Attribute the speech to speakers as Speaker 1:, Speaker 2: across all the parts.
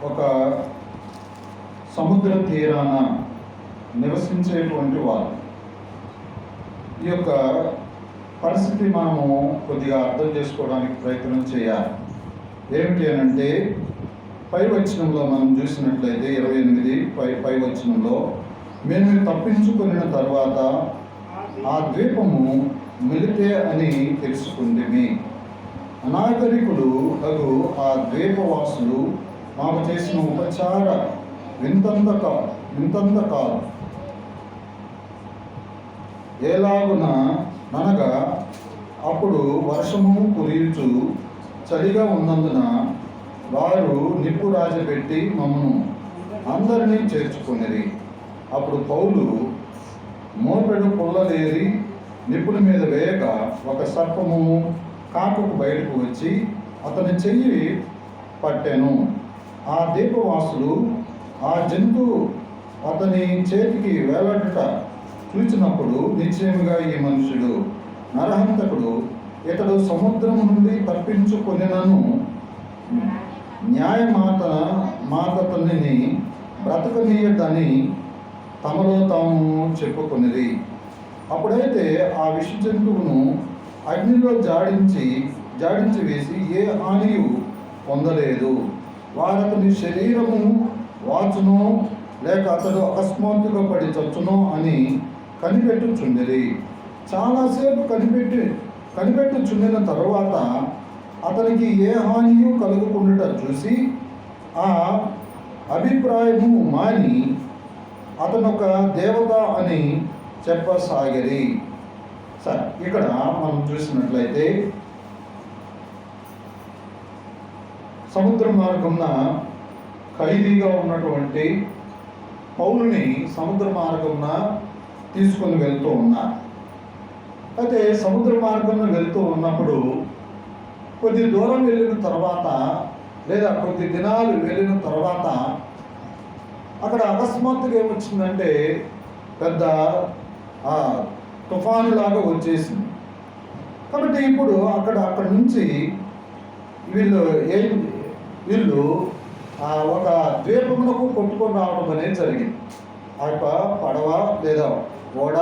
Speaker 1: ఒక సముద్ర తీరాన నివసించేటువంటి వారు. ఈ యొక్క పరిస్థితి మనము కొద్దిగా అర్థం చేసుకోవడానికి ప్రయత్నం చేయాలి. ఏమిటి అనంటే పై వచనంలో మనం చూసినట్లయితే 28 పై వచనంలో, మేము తప్పించుకున్న తర్వాత ఆ ద్వీపము మిలితే అని తెలుసుకుందిమి. అనాగరికులు అగు ఆ ద్వీపవాసులు మాకు చేసిన ఉపచార వింతంత కాదు. ఎలాగున అనగా అప్పుడు వర్షము కురియుచు చలిగా ఉన్నందున వారు నిప్పు రాజపెట్టి మమ్మను అందరినీ చేర్చుకునేది. అప్పుడు పౌలు మోపెడు పుల్లలేరి నిప్పుల మీద వేయక ఒక సర్పము కాకుకు బయటకు వచ్చి అతని చెయ్యి పట్టాను. ఆ దీపవాసులు ఆ జంతువు అతని చేతికి వేలాడుట చూచినప్పుడు నిశ్చయముగా ఈ మనుషుడు నరహంతకుడు, ఇతడు సముద్రము నుండి తప్పించుకొనినను న్యాయమాతని బ్రతకనీయదని తమలో తాము చెప్పుకొనిది. అప్పుడైతే ఆ విష జంతువును అగ్నిలో జాడించి వేసి ఏ హానియు పొందలేదు. వారతని శరీరము వాచునో లేక అతడు అకస్మాత్తుగా పడి చచ్చునో అని కనిపెట్టుచుండిరి. చాలాసేపు కనిపెట్టుచుండిన తరువాత అతనికి ఏ హానియు కలుగుకుండా చూసి ఆ అభిప్రాయము మాని అతను ఒక దేవత అని చెప్పసాగిరి. సరే, ఇక్కడ మనం చూసినట్లయితే సముద్ర మార్గంన ఖైదీగా ఉన్నటువంటి పౌలుని సముద్ర మార్గంన తీసుకొని వెళ్తూ ఉన్నారు. అయితే సముద్ర మార్గంలో వెళ్తూ ఉన్నప్పుడు కొద్ది దూరం వెళ్ళిన తర్వాత లేదా కొద్ది దినాలు వెళ్ళిన తర్వాత అక్కడ అకస్మాత్తుగా ఏమొచ్చిందంటే పెద్ద తుఫానులాగా వచ్చేసింది. కాబట్టి ఇప్పుడు అక్కడ నుంచి వీళ్ళు ఒక ద్వీపమునకు కొట్టుకొని రావడం అనేది జరిగింది. ఆ యొక్క పడవ లేదా ఓడ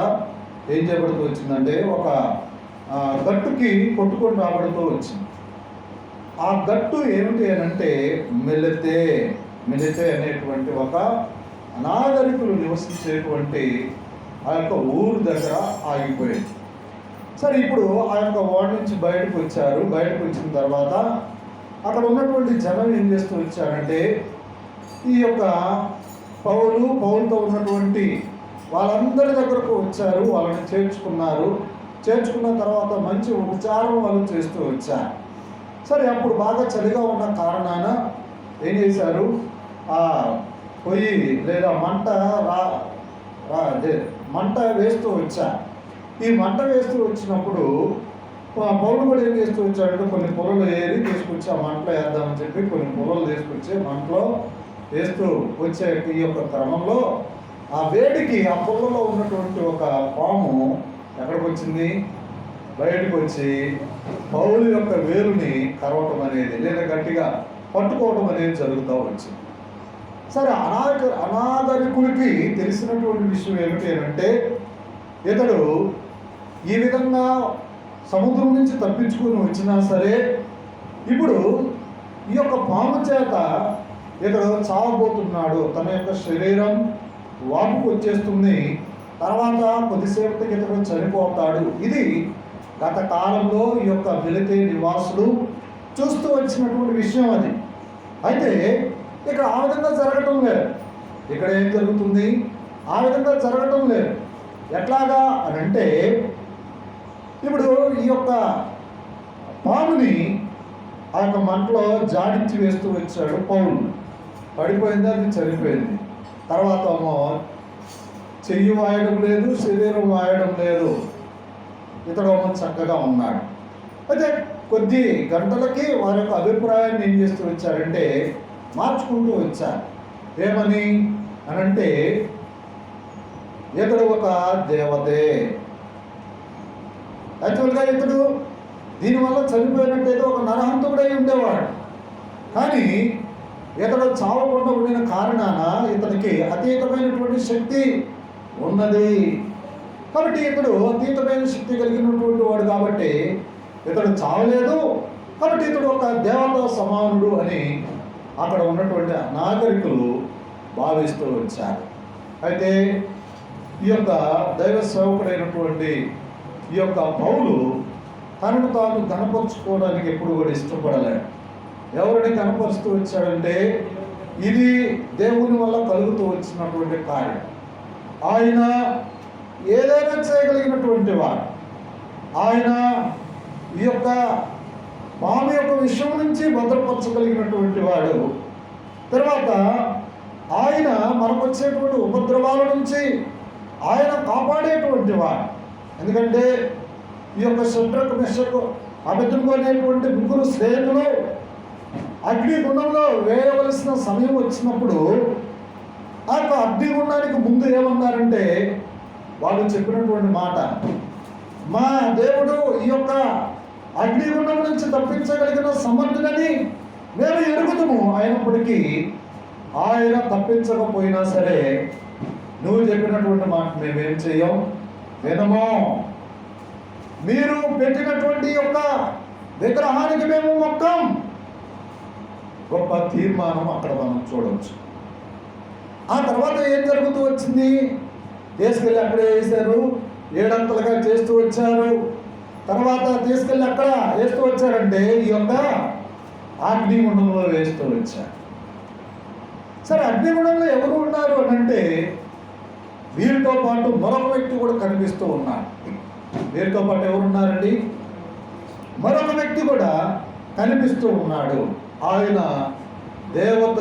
Speaker 1: ఏం చేయబడుతూ వచ్చిందంటే ఒక గట్టుకి కొట్టుకొని రాబడుతూ వచ్చింది. ఆ గట్టు ఏమిటి అనంటే మిలితే అనేటువంటి ఒక అనాగరికులు నివసించేటువంటి ఆ యొక్క ఊరు దగ్గర ఆగిపోయింది. సరే, ఇప్పుడు ఆ యొక్క ఓడ నుంచి బయటకు వచ్చారు. బయటకు వచ్చిన తర్వాత అక్కడ ఉన్నటువంటి జనం ఏం చేస్తూ వచ్చారంటే ఈ యొక్క పౌలుతో ఉన్నటువంటి వాళ్ళందరి దగ్గరకు వచ్చారు. వాళ్ళని చేర్చుకున్న తర్వాత మంచి ఉపచారం వాళ్ళు చేస్తూ వచ్చారు. సరే, అప్పుడు బాగా చలిగా ఉన్న కారణాన ఏం చేశారు, ఆ పొయ్యి లేదా మంట వేస్తూ వచ్చారు. ఈ మంట వేస్తూ వచ్చినప్పుడు పౌలు కూడా ఏం చేస్తూ వచ్చాడంటే కొన్ని పొలలు ఏరి తీసుకొచ్చి ఆ మంటలో వేద్దామని చెప్పి కొన్ని పొలలు తీసుకొచ్చి మంటలో వేస్తూ వచ్చే ఈ యొక్క క్రమంలో ఆ వేడికి ఆ పొలలో ఉన్నటువంటి ఒక పాము ఎక్కడికి వచ్చింది, బయటకు వచ్చి పౌలు యొక్క వేలుని కరవటం అనేది లేదా గట్టిగా పట్టుకోవడం అనేది జరుగుతూ వచ్చింది. సరే, అనాగరికుడికి తెలిసినటువంటి విషయం ఏమిటి అంటే ఇతడు ఈ విధంగా సముద్రం నుంచి తప్పించుకొని వచ్చినా సరే ఇప్పుడు ఈ యొక్క పాము చేత ఇతడు చావబోతున్నాడు. తన యొక్క శరీరం వాపుకు వచ్చేస్తుంది. తర్వాత కొద్దిసేపటికి ఇతడు చనిపోతాడు. ఇది గత కాలంలో ఈ యొక్క మిలితే నివాసులు చూస్తూ వచ్చినటువంటి విషయం అది. అయితే ఇక్కడ ఆ విధంగా జరగటం లేదు. ఇక్కడ ఏం జరుగుతుంది, ఆ విధంగా జరగటం లేదు. ఎట్లాగా అని అంటే ఇప్పుడు ఈ యొక్క పాముని ఆ యొక్క మంటలో జాడించి వేస్తూ వచ్చాడు పౌలు. పడిపోయింది, అది చనిపోయింది. తర్వాత చెయ్యి వాయడం లేదు, శరీరం వాయడం లేదు. ఇతడు చక్కగా ఉన్నాడు. అయితే కొద్ది గంటలకి వారి యొక్క అభిప్రాయాన్ని ఏం చేస్తూ వచ్చారంటే మార్చుకుంటూ వచ్చారు. ఏమని అనంటే ఇతడు ఒక దేవతే. యాక్చువల్గా ఇతడు దీనివల్ల చనిపోయినట్టయితే ఒక నరహంతకుడై ఉండేవాడు. కానీ ఇతడు చావకుండా ఉండిన కారణాన ఇతనికి అతీతమైనటువంటి శక్తి ఉన్నది. కాబట్టి ఇతడు అతీతమైన శక్తి కలిగినటువంటి వాడు కాబట్టి ఇతడు చావలేదు. కాబట్టి ఇతడు ఒక దేవతా సమానుడు అని అక్కడ ఉన్నటువంటి నాగరికులు భావిస్తూ వచ్చారు. అయితే ఈ యొక్క దైవ సేవకుడైనటువంటి ఈ యొక్క పౌలు తనను తాను కనపరుచుకోవడానికి ఎప్పుడు కూడా ఇష్టపడలేడు. ఎవరిని కనపరుస్తూ వచ్చాడంటే ఇది దేవుని వల్ల కలుగుతూ వచ్చినటువంటి కార్యం. ఆయన ఏదైనా చేయగలిగినటువంటి వాడు. ఆయన ఈ యొక్క పాము యొక్క విషయం నుంచి భద్రపరచగలిగినటువంటి వాడు. తర్వాత ఆయన మనకు వచ్చేటువంటి ఉపద్రవాల నుంచి ఆయన కాపాడేటువంటి వాడు. ఎందుకంటే ఈ యొక్క శత్రుకు మెషకు అబద్ధము అనేటువంటి ముగ్గురు స్నేహితులు అగ్నిగుండంలో వేయవలసిన సమయం వచ్చినప్పుడు ఆ యొక్క అగ్నిగుండానికి ముందు ఏమన్నారంటే వాళ్ళు చెప్పినటువంటి మాట, మా దేవుడు ఈ యొక్క అగ్నిగుండం నుంచి తప్పించగలిగిన సమర్థుడని మేము ఎరుగుతాము. అయినప్పటికీ ఆయన తప్పించకపోయినా సరే నువ్వు చెప్పినటువంటి మాట మేమేం చెయ్యం, వినము. మీరు పెట్టినటువంటి యొక్క విగ్రహానికి మేము మొక్కం. గొప్ప తీర్మానం అక్కడ మనం చూడవచ్చు. ఆ తర్వాత ఏం జరుగుతూ వచ్చింది? తీసుకెళ్ళి అక్కడే వేశారు, 7 అంతలుగా చేస్తూ వచ్చారు. తర్వాత తీసుకెళ్ళి అక్కడ వేస్తూ వచ్చారంటే ఈ యొక్క అగ్నిగుండంలో వేస్తూ వచ్చారు. సరే, అగ్నిగుండంలో ఎవరు ఉన్నారు అని అంటే వీరితో పాటు మరొక వ్యక్తి కూడా కనిపిస్తూ ఉన్నాడు. వీరితో పాటు ఎవరున్నారండి? మరొక వ్యక్తి కూడా కనిపిస్తూ ఉన్నాడు. ఆయన దేవత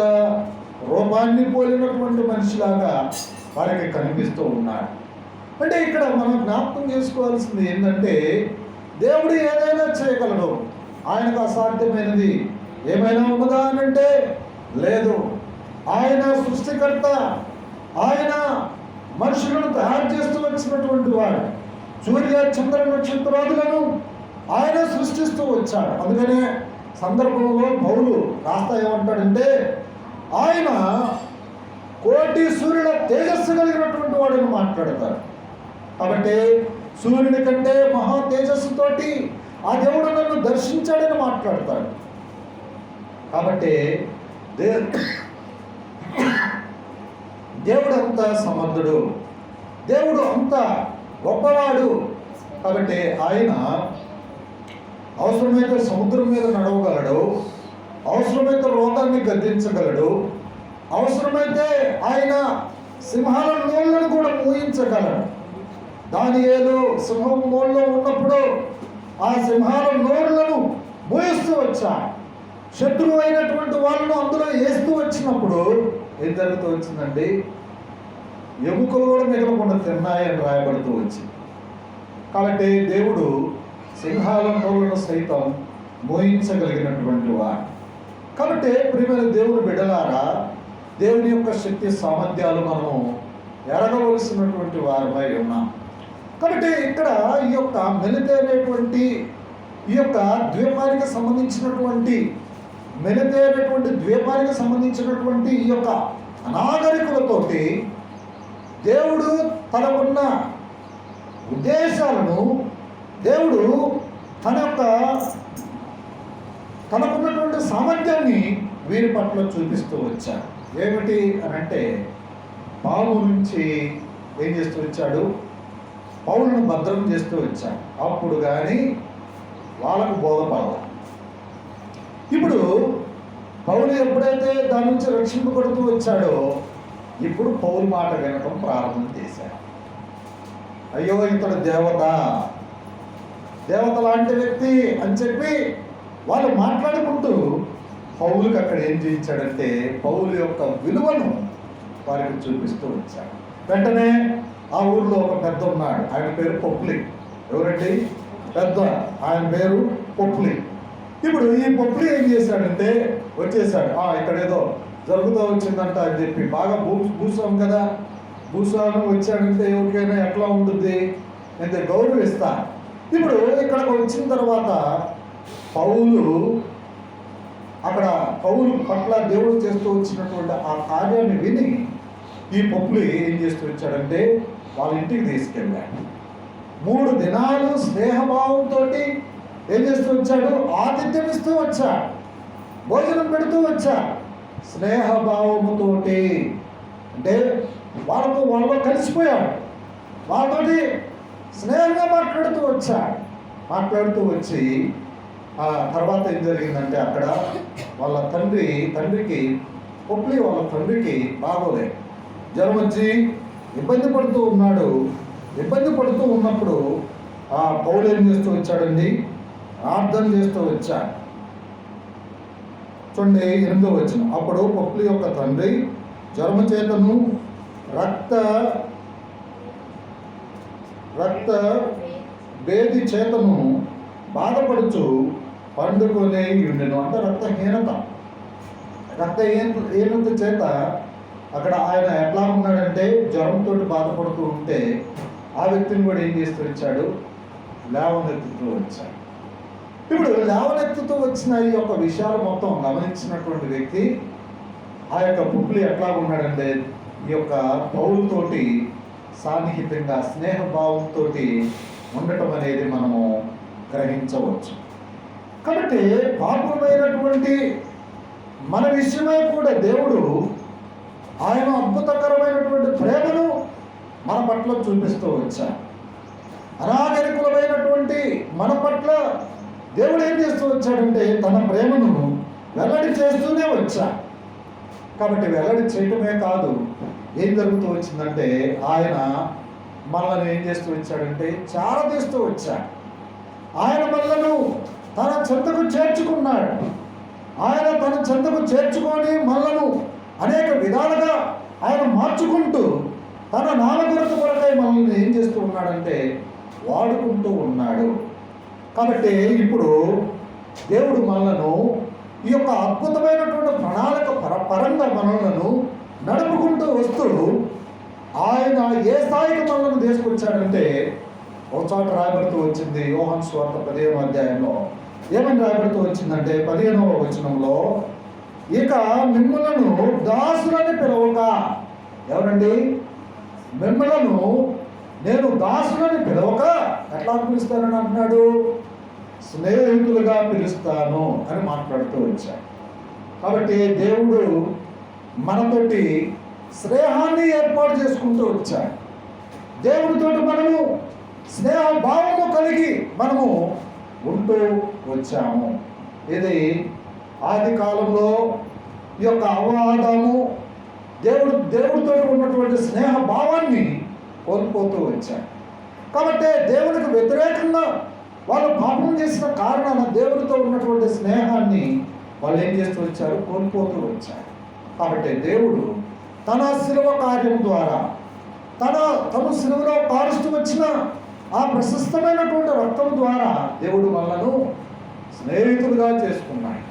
Speaker 1: రూపాన్ని పోలినటువంటి మనిషిలాగా వారికి కనిపిస్తూ ఉన్నాడు. అంటే ఇక్కడ మనం జ్ఞాపకం చేసుకోవాల్సింది ఏంటంటే దేవుడు ఏదైనా చేయగలడు. ఆయనకు అసాధ్యమైనది ఏమైనా ఉన్నదా అని అంటే లేదు. ఆయన సృష్టికర్త. ఆయన మనుషులను తయారు చేస్తూ వచ్చినటువంటి వాడు. సూర్య చంద్ర నక్షత్రాదులను ఆయన సృష్టిస్తూ వచ్చాడు. అందుకనే సందర్భంలో పౌలు రాస్తా ఏమంటాడంటే ఆయన కోటి సూర్యుల తేజస్సు కలిగినటువంటి వాడిని మాట్లాడతాడు. కాబట్టి సూర్యుని కంటే మహా తేజస్సుతోటి ఆ దేవుడు నన్ను దర్శించాడని మాట్లాడతాడు. కాబట్టి దేవుడు అంత సమర్థుడు, దేవుడు అంత గొప్పవాడు. కాబట్టి ఆయన అవసరమైతే సముద్రం మీద నడవగలడు, అవసరమైతే రోగాన్ని గద్దించగలడు, అవసరమైతే ఆయన సింహాల నోళ్ళను కూడా మూయించగలడు. దానియేలు సింహం నోళ్ళలో ఉన్నప్పుడు ఆ సింహాల నోళ్ళను మూయిస్తూ వచ్చాడు. శత్రువు అయినటువంటి వాళ్ళను అందులో వేస్తూ వచ్చినప్పుడు ఏం జరుగుతూ వచ్చిందండి? ఎముకలు కూడా మిగలకుండా తిన్నాయని రాయబడుతూ వచ్చింది. కాబట్టి దేవుడు సింహాల నోళ్ళను సైతం మోయించగలిగినటువంటి వాడు. కాబట్టి ప్రియమైన దేవుని బిడ్డలారా, దేవుని యొక్క శక్తి సామర్థ్యాలు మనము ఎరగవలసినటువంటి వారమై ఉన్నాం. కాబట్టి ఇక్కడ ఈ యొక్క మెలితే అనేటువంటి ఈ యొక్క ద్వీపానికి సంబంధించినటువంటి ఈ యొక్క అనాగరికులతోటి దేవుడు తనకున్న ఉద్దేశాలను, దేవుడు తనకున్నటువంటి సామర్థ్యాన్ని వీరి పట్ల చూపిస్తూ వచ్చాడు. ఏమిటి అని అంటే పాము నుంచి ఏం చేస్తూ వచ్చాడు? పౌలను భద్రం చేస్తూ వచ్చాడు. అప్పుడు కానీ వాళ్ళకు బోధపడాలి. ఇప్పుడు పౌలు ఎప్పుడైతే దాని నుంచి రక్షింపబడుతూ వచ్చాడో ఇప్పుడు పౌలు మాట వినటం ప్రారంభం చేశాడు. అయ్యో ఇతడు దేవత లాంటి వ్యక్తి అని చెప్పి వాళ్ళు మాట్లాడుకుంటూ పౌలుకి అక్కడ ఏం చేయించాడంటే పౌలు యొక్క విలువను వారికి చూపిస్తూ వచ్చాడు. వెంటనే ఆ ఊర్లో ఒక పెద్ద ఉన్నాడు, ఆయన పేరు పొప్లి. ఎవరండి? పెద్ద. ఆయన పేరు పొప్లి. ఇప్పుడు ఈ పొప్లి ఏం చేశాడంటే వచ్చేసాడు. ఇక్కడ ఏదో జరుగుతూ వచ్చిందంట అని చెప్పి బాగా భూస్వామి కదా, భూస్వామి వచ్చాడంటే ఎవరికైనా ఎట్లా ఉంటుంది అంటే గౌరవిస్తా. ఇప్పుడు ఇక్కడికి వచ్చిన తర్వాత పౌలు అక్కడ పౌలు పట్ల దేవుడు చేస్తూ వచ్చినటువంటి ఆ కార్యాన్ని విని ఈ పౌలు ఏం చేస్తూ వచ్చాడంటే వాళ్ళ ఇంటికి తీసుకెళ్ళాడు. 3 దినాలు స్నేహభావంతో ఏం చేస్తూ వచ్చాడు? ఆతిథ్యం ఇస్తూ వచ్చాడు, భోజనం పెడుతూ వచ్చాడు. స్నేహభావముతోటి అంటే వాళ్ళలో కలిసిపోయాడు, వాళ్ళతోటి స్నేహంగా మాట్లాడుతూ వచ్చి ఆ తర్వాత ఏం జరిగిందంటే అక్కడ వాళ్ళ తండ్రికి పొప్లి వాళ్ళ తండ్రికి బాగోలేదు, జ్వరం వచ్చి ఇబ్బంది పడుతూ ఉన్నప్పుడు ఆ పౌలు ఏం చేస్తూ వచ్చాడండి? ప్రార్థన చేస్తూ వచ్చాడు. చూడండి 8వ వచనం. అప్పుడు పొప్లి యొక్క తండ్రి జ్వరము చేతను రక్త భేది చేతను బాధపడుచు పండుకొనే ఉండెను. అంటే రక్తహీనత చేత అక్కడ ఆయన ఎట్లా ఉన్నాడంటే జ్వరంతో బాధపడుతూ ఉంటే ఆ వ్యక్తిని కూడా ఏం చేస్తూ వచ్చాడు? లేవనెత్తుతూ వచ్చాడు. ఇప్పుడు లేవనెత్తుతూ వచ్చిన ఈ యొక్క విషయాలు మొత్తం గమనించినటువంటి వ్యక్తి ఆ యొక్క పుప్లి ఎట్లా ఉన్నాడంటే ఈ యొక్క పౌలుతోటి సాన్నిహితంగా స్నేహభావంతో ఉండటం అనేది మనము గ్రహించవచ్చు. కాబట్టి పాపులమైనటువంటి మన విషయమై కూడా దేవుడు ఆయన అద్భుతకరమైనటువంటి ప్రేమను మన పట్ల చూపిస్తూ వచ్చాడు. అనాగరికులమైనటువంటి మన పట్ల దేవుడు ఏం చేస్తూ వచ్చాడంటే తన ప్రేమను వెల్లడి చేస్తూనే వచ్చాడు. కాబట్టి వెల్లడి చేయటమే కాదు, ఏం జరుగుతూ వచ్చిందంటే ఆయన మనల్ని ఏం చేస్తూ వచ్చాడంటే చాలా తీస్తూ వచ్చాడు. ఆయన మనలను తన చెంతకు చేర్చుకున్నాడు. ఆయన తన చెంతకు చేర్చుకొని మనలను అనేక విధాలుగా ఆయన మార్చుకుంటూ తన నామకొరకు కొరకై మనల్ని ఏం చేస్తూ ఉన్నాడంటే వాడుకుంటూ ఉన్నాడు. కాబట్టి ఇప్పుడు దేవుడు మనలను ఈ యొక్క అద్భుతమైనటువంటి ప్రణాళిక పరంగా మనలను నడుపుకుంటూ వస్తూ ఆయన ఏ స్థాయికి మనల్ని తీసుకొచ్చాడంటే ఒక చోట రాయబడుతూ వచ్చింది. యోహాను సువార్త 15వ అధ్యాయంలో ఏమని రాయబడుతూ వచ్చిందంటే 15వ వచనంలో, ఇక మిమ్మలను దాసులని పిలవక, ఎవరండి? మిమ్మలను నేను దాసులని పిలవక ఎట్లా పిలుస్తానని అంటున్నాడు? స్నేహితులుగా పిలుస్తాను అని మాట్లాడుతూ వచ్చాడు. కాబట్టి దేవుడు మనతోటి స్నేహాన్ని ఏర్పాటు చేసుకుంటూ వచ్చాడు. దేవుడితోటి మనము స్నేహ భావము కలిగి మనము ఉంటూ వచ్చాము. ఇది ఆది కాలంలో ఈ యొక్క అవ్వాదాము దేవుడితో ఉన్నటువంటి స్నేహ భావాన్ని కోల్పోతూ వచ్చాడు. కాబట్టి దేవుడికి వ్యతిరేకంగా వాళ్ళు పాపం చేసిన కారణాన దేవుడితో ఉన్నటువంటి స్నేహాన్ని వాళ్ళు ఏం చేస్తూ వచ్చారు? కోల్పోతూ వచ్చారు. కాబట్టి దేవుడు తన శిలువ కార్యం ద్వారా తను శిలువలో కారుస్తూ వచ్చిన ఆ ప్రశస్తమైనటువంటి రక్తం ద్వారా దేవుడు మనలను స్నేహితులుగా చేసుకున్నాడు.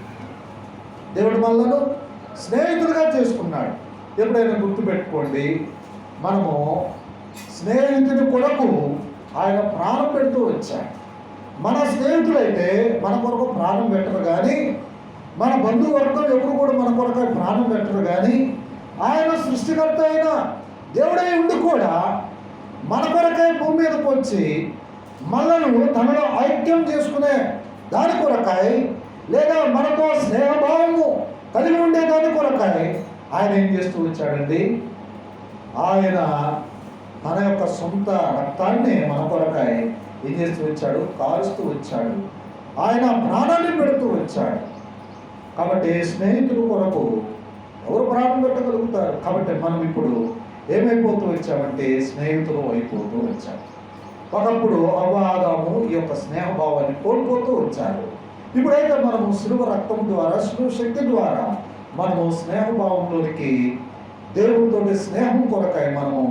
Speaker 1: ఎప్పుడైనా గుర్తుపెట్టుకోండి, మనము స్నేహితుని కొరకు ఆయన ప్రాణం పెడుతూ వచ్చాడు. మన స్నేహితులైతే మన కొరకు ప్రాణం పెట్టరు కానీ, మన బంధువర్గం ఎవరు కూడా మన కొరకు ప్రాణం పెట్టరు కానీ, ఆయన సృష్టికర్త అయిన దేవుడై ఉండి కూడా మన కొరకై భూమి మీదకి వచ్చి మనలను తనలో ఐక్యం చేసుకునే దాని కొరకాయ, లేదా మనతో స్నేహభావము కలిగి ఉండే దాని కొరకాయ ఆయన ఏం చేస్తూ వచ్చాడండి? ఆయన తన యొక్క సొంత రక్తాన్ని మన కొరకాయ ఏం చేస్తూ వచ్చాడు? కారుస్తూ వచ్చాడు. ఆయన ప్రాణాన్ని పెడుతూ వచ్చాడు. కాబట్టి స్నేహితుల కొరకు ఎవరు ప్రాణం పెట్టగలుగుతారు? కాబట్టి మనం ఇప్పుడు ఏమైపోతూ వచ్చామంటే స్నేహితులు అయిపోతూ వచ్చాము. ఒకప్పుడు అవ్వాదాము ఈ యొక్క స్నేహభావాన్ని కోల్పోతూ వచ్చారు. ఇప్పుడైతే మనము శిలువ రక్తం ద్వారా, శిలువ శక్తి ద్వారా మనము స్నేహభావంలోనికి దేవునితో స్నేహం కొరకై మనము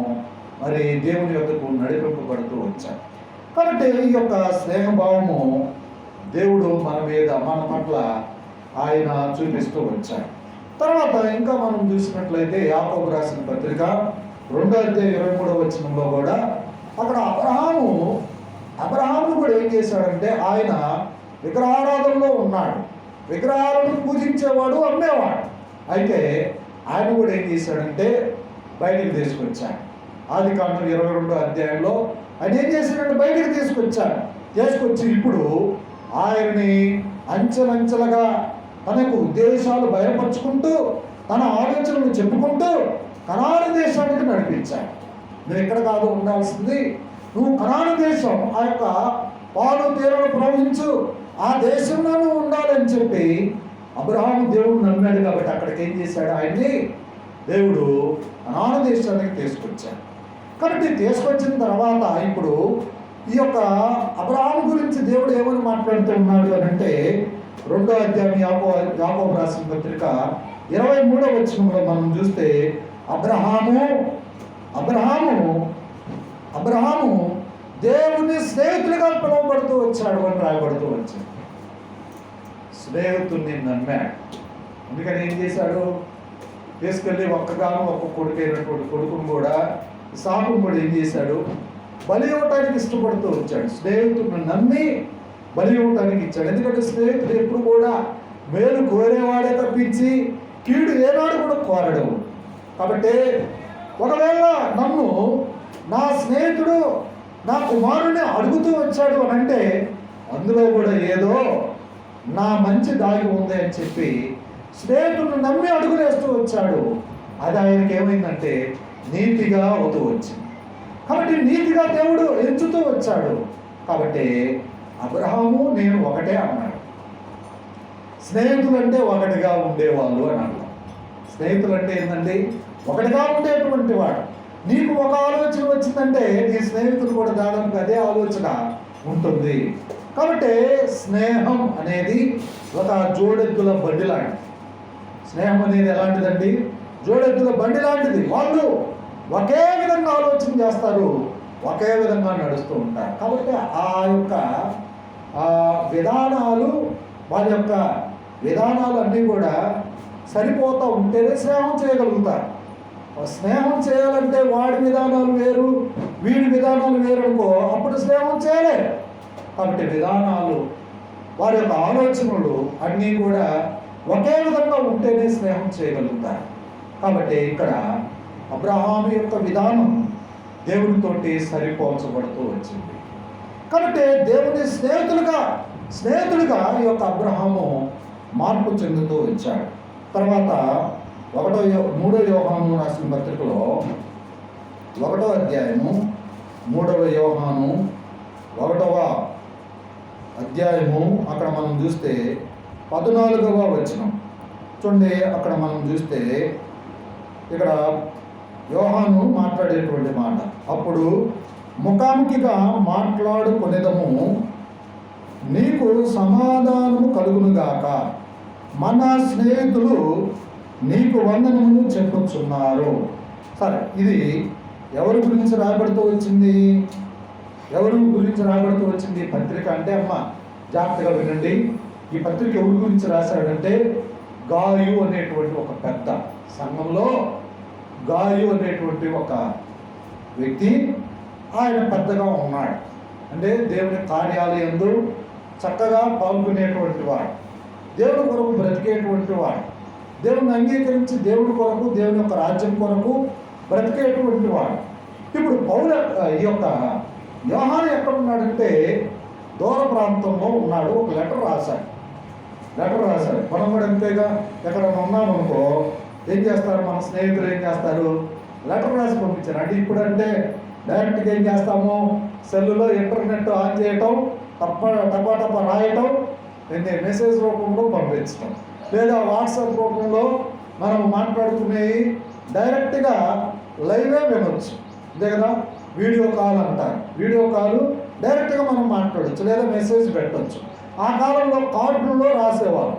Speaker 1: మరి దేవుని యొక్కకు నడిపింపబడుతూ వచ్చాం. కాబట్టి ఈ యొక్క స్నేహభావము దేవుడు మన పట్ల ఆయన చూపిస్తూ వచ్చాడు. తర్వాత ఇంకా మనం చూసినట్లయితే యాకోబు రాసిన పత్రిక 2:23 వచనంలో కూడా అక్కడ అబ్రహాము కూడా ఏం చేశాడంటే ఆయన విగ్రహారాధనలో ఉన్నాడు. విగ్రహాలను పూజించేవాడు, అమ్మేవాడు. అయితే ఆయన కూడా ఏం చేశాడంటే బయటికి తీసుకొచ్చాడు. ఆదికాండం 22వ అధ్యాయంలో ఆయన ఏం చేశాడంటే బయటికి తీసుకొచ్చి ఇప్పుడు ఆయన్ని అంచెలంచెలుగా తనకు ఉద్దేశాలు బయలుపరుచుకుంటూ తన ఆలోచనలు చెప్పుకుంటూ కనాను దేశానికి నడిపించాడు. నువ్వు ఎక్కడ కాదు ఉండాల్సింది, నువ్వు కనాను దేశం, ఆ యొక్క పాలు తేనెలు ప్రవహించు ఆ దేశంలో నువ్వు ఉండాలని చెప్పి అబ్రహాము దేవుడు నమ్మాడు. కాబట్టి అక్కడికి ఏం చేశాడు, ఆయన్ని దేవుడు కనాను దేశానికి తీసుకొచ్చాడు. కాబట్టి తీసుకొచ్చిన తర్వాత ఇప్పుడు ఈ యొక్క అబ్రహాము గురించి దేవుడు ఏమని మాట్లాడుతూ ఉన్నాడు అని అంటే 2వ అధ్యాయం యాకోబు రాసిన పత్రిక 23వ వచనంలో మనం చూస్తే అబ్రహాము దేవుని స్నేహితులుగా పిలువబడుతూ వచ్చాడు అని రాయబడుతూ వచ్చింది. స్నేహితుడిని నమ్మాడు. అందుకని ఏం చేశాడు, తీసుకెళ్ళి ఒక్క కొడుకైనటువంటి కొడుకును కూడా ఇస్సాకును కూడా ఏం చేశాడు, బలి ఇవ్వటానికి ఇష్టపడుతూ వచ్చాడు. స్నేహితుడిని నమ్మి బలి ఇవ్వటానికి ఇచ్చాడు. ఎందుకంటే స్నేహితుడు ఎప్పుడు కూడా మేలు కోరేవాడే తప్పించి కీడు ఏనాడు కూడా కోరడు. కాబట్టి ఒకవేళ నన్ను నా స్నేహితుడు నా కుమారుని అడుగుతూ వచ్చాడు అని అంటే అందులో కూడా ఏదో నా మంచి దాగి ఉంది అని చెప్పి స్నేహితుడిని నమ్మి అడుగులేస్తూ వచ్చాడు. అది ఆయనకి ఏమైందంటే నీతిగా అవుతూ వచ్చింది. కాబట్టి నీతిగా దేవుడు ఎంచుతూ వచ్చాడు. కాబట్టి అబ్రహాము నేను ఒకటే అన్నాడు. స్నేహితులంటే ఒకటిగా ఉండేవాళ్ళు అని అన్నాడు. స్నేహితులంటే ఏంటండి, ఒకటిగా ఉండేటువంటి వాడు. నీకు ఒక ఆలోచన వచ్చిందంటే నీ స్నేహితులు కూడా దాదాపు అదే ఆలోచన ఉంటుంది. కాబట్టి స్నేహం అనేది ఒక జోడెద్దుల బండి లాంటిది. స్నేహం అనేది ఎలాంటిదండి, జోడెద్దుల బండి లాంటిది. వాళ్ళు ఒకే విధంగా ఆలోచన చేస్తారు, ఒకే విధంగా నడుస్తూ ఉంటారు. కాబట్టి ఆ యొక్క విధానాలు, వాళ్ళ యొక్క విధానాలు అన్నీ కూడా సరిపోతూ ఉంటేనే స్నేహం చేయగలుగుతారు. స్నేహం చేయాలంటే వాడి విధానాలు వేరు, వీడి విధానాలు వేరు అనుకో, అప్పుడు స్నేహం చేయలేరు. కాబట్టి విధానాలు, వారి యొక్క ఆలోచనలు అన్నీ కూడా ఒకే విధంగా ఉంటేనే స్నేహం చేయగలుగుతారు. కాబట్టి ఇక్కడ అబ్రహాము యొక్క విధానం దేవునితోటి సరిపోల్చబడుతూ వచ్చింది. కాబట్టి దేవుని స్నేహితుడిగా ఈ యొక్క అబ్రహాము మార్పు చెందుతూ వచ్చాడు. తర్వాత 3వ యోహాను రాసిన పత్రికలో 1వ అధ్యాయము 3వ యోహాను 1వ అధ్యాయము అక్కడ మనం చూస్తే 14వ వచనం చూడండి. అక్కడ మనం చూస్తే ఇక్కడ యోహాను మాట్లాడేటువంటి మాట, అప్పుడు ముఖాముఖిగా మాట్లాడుకొనేదము, నీకు సమాధానము కలుగునుగాక, మన స్నేహితులు నీకు వందనములు చెప్పుచున్నారు. సరే, ఇది ఎవరి గురించి రాయబడుతూ వచ్చింది? పత్రిక అంటే అమ్మ జాగ్రత్తగా వినండి. ఈ పత్రిక ఎవరి గురించి రాశాడంటే గాయు అనేటువంటి ఒక పెద్ద సంఘంలో గాయు అనేటువంటి ఒక వ్యక్తి, ఆయన పెద్దగా ఉన్నాడు. అంటే దేవుని కార్యాలయందు చక్కగా పాల్గొనేటువంటి వాడు, దేవుని కొరకు బ్రతికేటువంటి వాడు, దేవుని అంగీకరించి దేవుని కొరకు, దేవుని యొక్క రాజ్యం కొరకు బ్రతికేటువంటి వాడు. ఇప్పుడు ఈ యొక్క యోహాను ఎక్కడ ఉన్నాడంటే దూర ప్రాంతంలో ఉన్నాడు. ఒక లెటర్ రాశాడు. మనం కూడా అంతేగా, ఎక్కడన్నా ఉన్నాం అనుకో ఏం చేస్తారు, మన స్నేహితులు ఏం చేస్తారు, లెటర్ రాసి పంపించారు. అంటే ఇప్పుడంటే డైరెక్ట్గా ఏం చేస్తాము, సెల్లులో ఇంటర్నెట్ ఆన్ చేయటం, టపా రాయటం, మెసేజ్ రూపంలో పంపించటం, లేదా వాట్సాప్ రూపంలో మనం మాట్లాడుకునేవి డైరెక్ట్గా లైవే వినొచ్చు. అంతే కదా, వీడియో కాల్ అంటారు. వీడియో కాల్ డైరెక్ట్గా మనం మాట్లాడవచ్చు, లేదా మెసేజ్ పెట్టవచ్చు. ఆ కాలంలో కార్డుల్లో రాసేవాళ్ళు,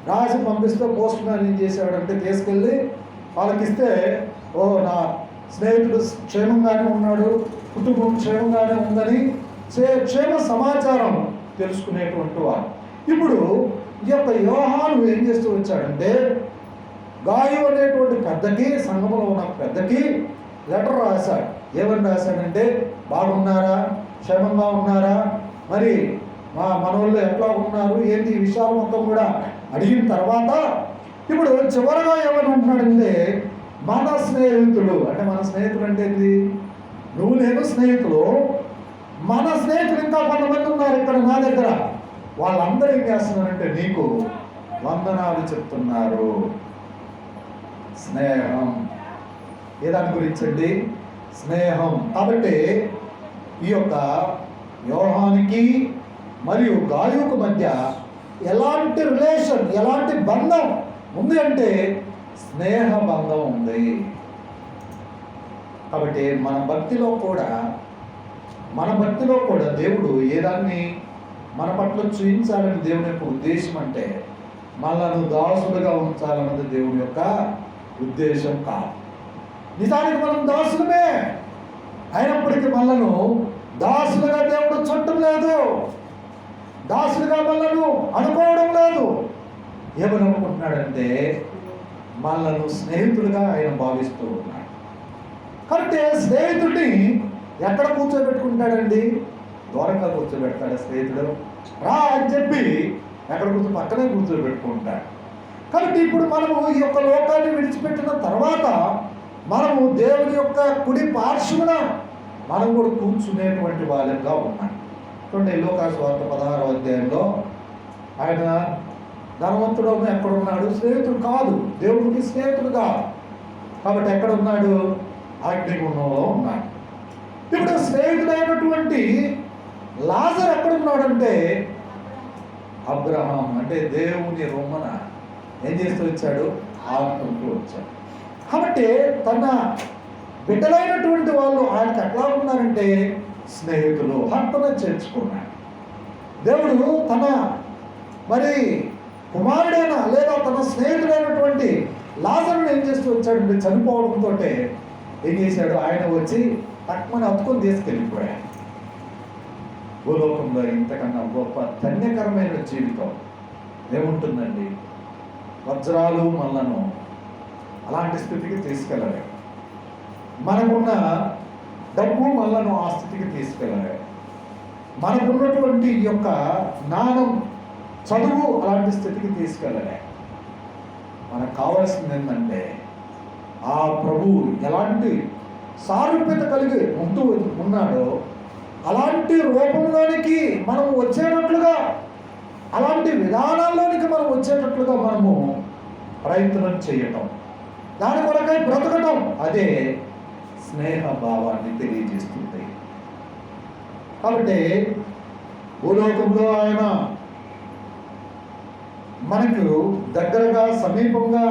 Speaker 1: రాసి పంపిస్తే పోస్ట్ మ్యాన్ ఏం చేసేవాడంటే తీసుకెళ్ళి వాళ్ళకిస్తే, ఓ నా స్నేహితుడు క్షేమంగానే ఉన్నాడు, కుటుంబం క్షేమంగానే ఉందని క్షేమ సమాచారం తెలుసుకునేటువంటి వాడు. ఇప్పుడు ఈ యొక్క యోహాను ఏం చేస్తూ వచ్చాడంటే గాయు అనేటువంటి పెద్దకి, సంఘంలో ఉన్న పెద్దకి లెటర్ రాశాడు. ఏమని రాశాడంటే, బాగున్నారా, క్షేమంగా ఉన్నారా, మరి మా మనవాళ్ళు ఎట్లా ఉన్నారు, ఏంటి ఈ విషయాలు మొత్తం కూడా అడిగిన తర్వాత ఇప్పుడు చివరగా ఏమని అంటున్నాడంటే మన స్నేహితుడు. అంటే మన స్నేహితుడు అంటే ఏంటి? నువ్వు నేను స్నేహితులు, మన స్నేహితులు ఇంకా కొంతమంది ఉన్నారు ఇక్కడ నా దగ్గర. వాళ్ళందరూ ఏం చేస్తున్నారంటే నీకు వందనాలు చెప్తున్నారు. స్నేహం ఏ దాని గురించి అండి? స్నేహం. కాబట్టి ఈ యొక్క యోహానికి మరియు గాయుకు మధ్య ఎలాంటి రిలేషన్, ఎలాంటి బంధం ఉంది అంటే స్నేహ బంధం ఉంది. కాబట్టి మన భక్తిలో కూడా దేవుడు ఏదాన్ని మన పట్ల చూపించాలని దేవుని యొక్క ఉద్దేశం అంటే మనల్ని దాసులుగా ఉంచాలన్నది దేవుని యొక్క ఉద్దేశం కాదు. నిజానికి మనం దాసులమే అయినప్పటికీ మనను దాసులుగా దేవుడు చుట్టం లేదు, దాసులుగా మనను అనుకోవడం లేదు. ఏమని అనుకుంటున్నాడంటే మనను స్నేహితులుగా ఆయన భావిస్తూ ఉన్నాడు. కాబట్టి స్నేహితుడిని ఎక్కడ కూర్చోబెట్టుకుంటాడండి? దూరంగా కూర్చోబెడతాడు. స్నేహితుడు రా అని చెప్పి ఎక్కడ పక్కనే కూర్చోబెట్టుకుంటాడు. కాబట్టి ఇప్పుడు మనము ఈ యొక్క లోకాన్ని విడిచిపెట్టిన తర్వాత మనము దేవుని యొక్క కుడి పార్శ్వన మనం కూడా కూర్చునేటువంటి వాళ్ళగా ఉన్నాం. చూడండి, లోకాసు వార్త 16వ అధ్యాయంలో ఆయన ధనవంతుడు ఎక్కడ ఉన్నాడు? స్నేహితుడు కాదు, దేవుడికి స్నేహితుడు కాదు. కాబట్టి ఎక్కడ ఉన్నాడు? అగ్నిగుండంలో ఉన్నాడు. ఇప్పుడు స్నేహితుడైనటువంటి లాజర్ ఎక్కడున్నాడంటే అబ్రహాం అంటే దేవుని రొమ్మన ఏం చేస్తూ వచ్చాడు? ఆడుకుంటూ వచ్చాడు. కాబట్టి తన బిడ్డలైనటువంటి వాళ్ళు ఆయనకు ఎట్లా ఉన్నారంటే స్నేహితులు, హక్కున చేర్చుకున్నాడు. దేవుడు తన కుమారుడైన లేదా తన స్నేహితుడైనటువంటి లాజరుని ఏం చేస్తూ వచ్చాడంటే చనిపోవడంతో ఏం చేశాడు? ఆయన వచ్చి తక్కువని హత్తుకొని తీసుకెళ్ళిపోయాడు. భూలోకంలో ఇంతకన్నా గొప్ప ధన్యకరమైన జీవితం ఏముంటుందండి? వజ్రాలు మనలను అలాంటి స్థితికి తీసుకెళ్ళలేదు. మనకున్న డబ్బు మనలను ఆ స్థితికి తీసుకెళ్ళలేదు. మనకున్నటువంటి ఈ యొక్క జ్ఞానం, చదువు అలాంటి స్థితికి తీసుకెళ్ళలే. మనకు కావాల్సింది ఏంటంటే ఆ ప్రభువు ఎలాంటి సారూప్యత కలిగి ఉంటూ ఉన్నాడో అలాంటి రూపంలోనికి మనం వచ్చేటట్లుగా, అలాంటి విధానాల్లోనికి మనం వచ్చేటట్లుగా మనము ప్రయత్నం చేయటం, దాని కొరకై బ్రతకటం, అదే స్నేహ భావాన్ని తెలియజేస్తుంది. కాబట్టి భూలోకంలో ఆయన మనకు దగ్గరగా సమీపంగా